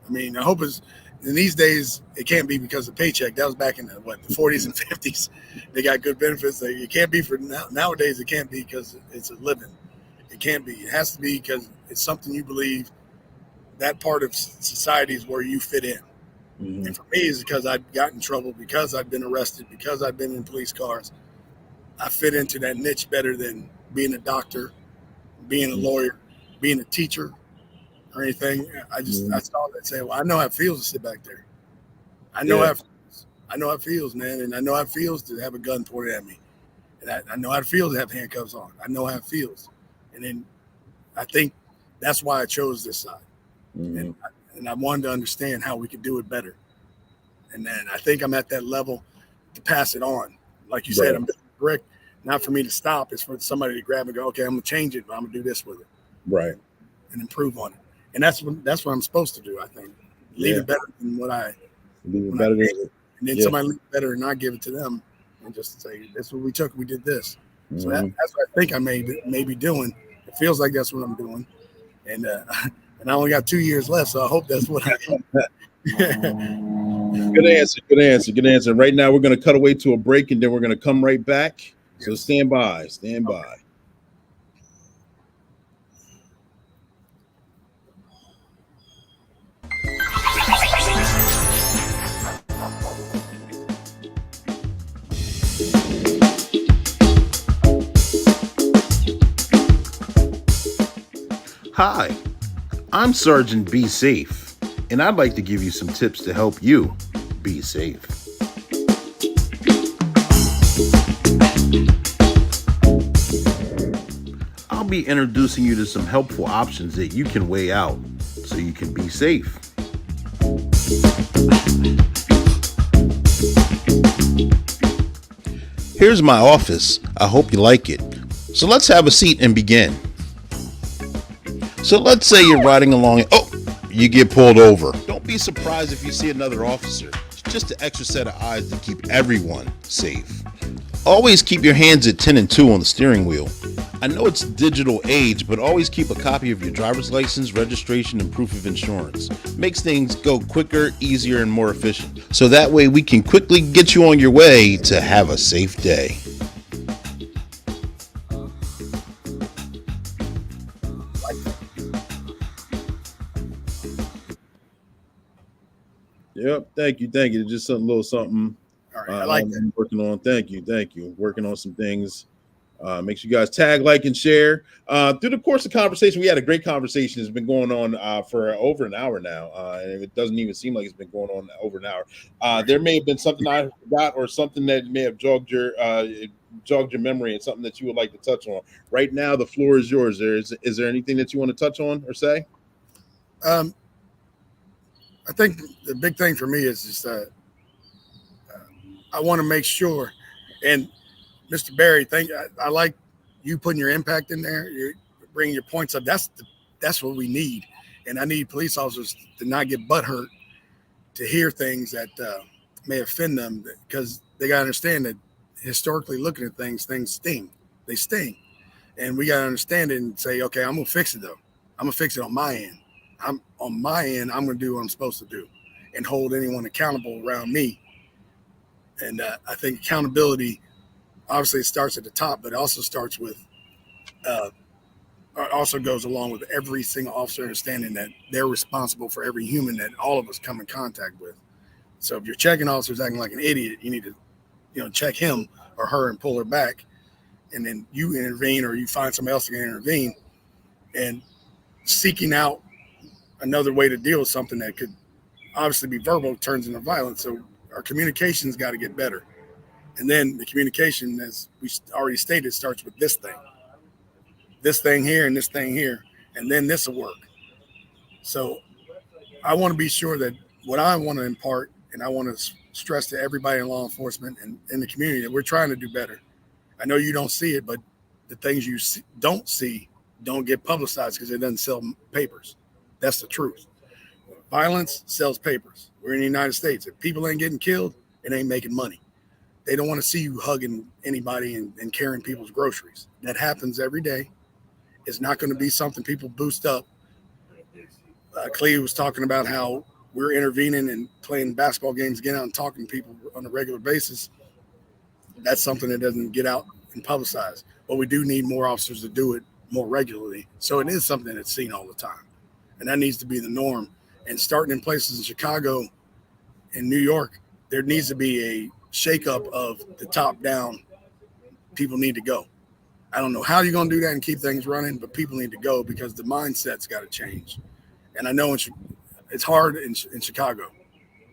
I mean, I hope in these days, it can't be because of paycheck. That was back in the 40s and 50s. They got good benefits. It can't be for nowadays. It can't be because it's a living. It can't be. It has to be because it's something you believe that part of society is where you fit in. Mm-hmm. And for me, it's because I'd got in trouble, because I'd been arrested, because I'd been in police cars. I fit into that niche better than being a doctor, being a lawyer, being a teacher, or anything. I saw that say, well, I know how it feels to sit back there. I know how it feels. I know how it feels, man. And I know how it feels to have a gun pointed at me. And I know how it feels to have handcuffs on. I know how it feels. And then I think that's why I chose this side. Mm-hmm. And I wanted to understand how we could do it better. And then I think I'm at that level to pass it on. Like you said, I'm building a brick, not for me to stop. It's for somebody to grab and go, okay, I'm going to change it, but I'm going to do this with it. Right. And improve on it. And that's what I'm supposed to do, I think. Leave it better than what I leave it better than it. And then somebody leave it better and not give it to them and just say, that's what we took, we did this. Mm-hmm. So that's what I think I may be doing. It feels like that's what I'm doing. And I only got 2 years left, so I hope that's what I am. Good answer. Right now, we're going to cut away to a break, and then we're going to come right back. So stand by. Okay. Hi, I'm Sergeant Be Safe, and I'd like to give you some tips to help you be safe. I'll be introducing you to some helpful options that you can weigh out so you can be safe. Here's my office. I hope you like it. So let's have a seat and begin. So let's say you're riding along and you get pulled over. Don't be surprised if you see another officer. Just Just an extra set of eyes to keep everyone safe. Always keep your hands at 10 and 2 on the steering wheel. I know it's digital age, but always keep a copy of your driver's license, registration, and proof of insurance. Makes things go quicker, easier, and more efficient. So that way we can quickly get you on your way to have a safe day. Yep, thank you. Just a little something. All right, I like that. I'm working on. Thank you. Working on some things. Make sure you guys tag, like, and share. Through the course of conversation, we had a great conversation. It's been going on for over an hour now, and it doesn't even seem like it's been going on over an hour. There may have been something I forgot or something that may have jogged your memory and something that you would like to touch on. Right now, the floor is yours. Is there anything that you want to touch on or say? I think the big thing for me is just I want to make sure, and Mr. Barry, I like you putting your impact in there. You're bringing your points up. That's what we need, and I need police officers to not get butthurt to hear things that may offend them, because they got to understand that historically looking at things sting. They sting, and we got to understand it and say, okay, I'm gonna fix it though. I'm gonna fix it on my end. I'm going to do what I'm supposed to do and hold anyone accountable around me. And I think accountability, obviously it starts at the top, but it also starts with, also goes along with every single officer understanding that they're responsible for every human that all of us come in contact with. So if your checking officer's acting like an idiot, you need to, check him or her and pull her back. And then you intervene, or you find somebody else to intervene, and seeking out another way to deal with something that could obviously be verbal turns into violence. So our communication's got to get better. And then the communication, as we already stated, starts with this thing here and this thing here, and then this will work. So I want to be sure that what I want to impart, and I want to stress to everybody in law enforcement and in the community, that we're trying to do better. I know you don't see it, but the things you don't see don't get publicized because it doesn't sell papers. That's the truth. Violence sells papers. We're in the United States. If people ain't getting killed, it ain't making money. They don't want to see you hugging anybody and carrying people's groceries. That happens every day. It's not going to be something people boost up. Cleve was talking about how we're intervening and playing basketball games, getting out and talking to people on a regular basis. That's something that doesn't get out and publicized. But we do need more officers to do it more regularly. So it is something that's seen all the time. And that needs to be the norm. And starting in places in Chicago and New York, there needs to be a shakeup of the top down. People need to go. I don't know how you're going to do that and keep things running, but people need to go because the mindset's got to change. And I know it's hard in Chicago.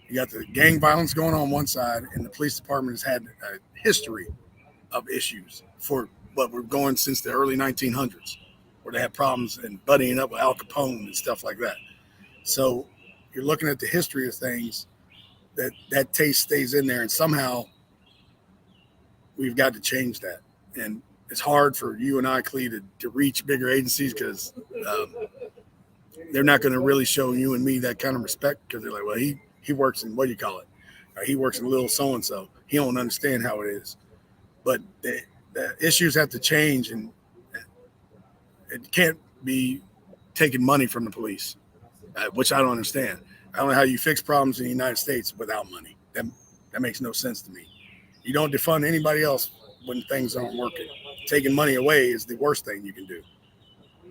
You got the gang violence going on one side, and the police department has had a history of issues for what we're going since the early 1900s, where they had problems and buddying up with Al Capone and stuff like that. So you're looking at the history of things, that taste stays in there, and somehow we've got to change that. And it's hard for you and I, Clee, to reach bigger agencies because they're not going to really show you and me that kind of respect because they're like, well, he works in, what do you call it? He works in little so-and-so. He don't understand how it is. But the issues have to change, and it can't be taking money from the police, which I don't understand. I don't know how you fix problems in the United States without money. That makes no sense to me. You don't defund anybody else when things aren't working. Taking money away is the worst thing you can do.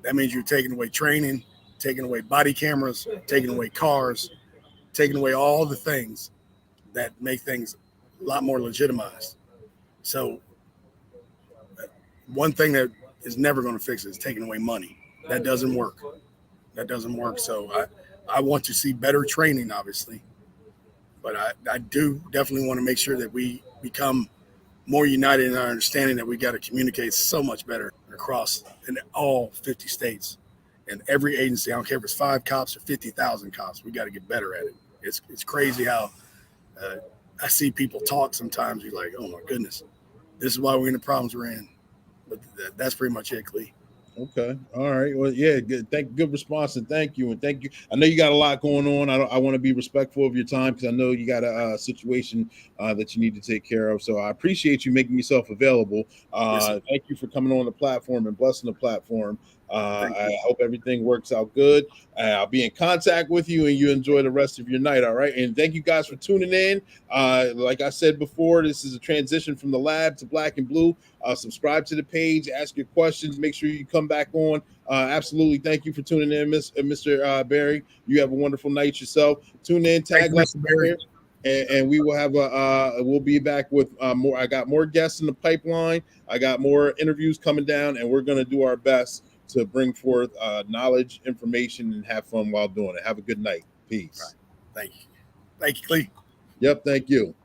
That means you're taking away training, taking away body cameras, taking away cars, taking away all the things that make things a lot more legitimized. So one thing that is never going to fix it is taking away money. That doesn't work. So I want to see better training, obviously. But I do definitely want to make sure that we become more united in our understanding that we got to communicate so much better across in all 50 states. And every agency, I don't care if it's 5 cops or 50,000 cops, we got to get better at it. It's crazy how I see people talk sometimes. You're like, oh, my goodness, this is why we're in the problems we're in. But that's pretty much it, Clee. Okay. All right. Well, yeah. Good. Good response, and thank you. I know you got a lot going on. I want to be respectful of your time because I know you got a situation that you need to take care of. So I appreciate you making yourself available. Yes, sir. Thank you for coming on the platform and blessing the platform. Thank I you. hope everything works out good. I'll be in contact with you, and you enjoy the rest of your night. All right. And thank you guys for tuning in. Like I said before, this is a transition from the lab to Black and Blue. Subscribe to the page, ask your questions, make sure you come back on. Absolutely. Thank you for tuning in, Mr. Barry. You have a wonderful night yourself. Tune in, Thank tag you, like, Mr. Berry. and we will have we'll be back with more. I got more guests in the pipeline. I got more interviews coming down, and we're going to do our best to bring forth knowledge, information, and have fun while doing it. Have a good night. Peace. Right. Thank you. Thank you, Clee. Yep. Thank you.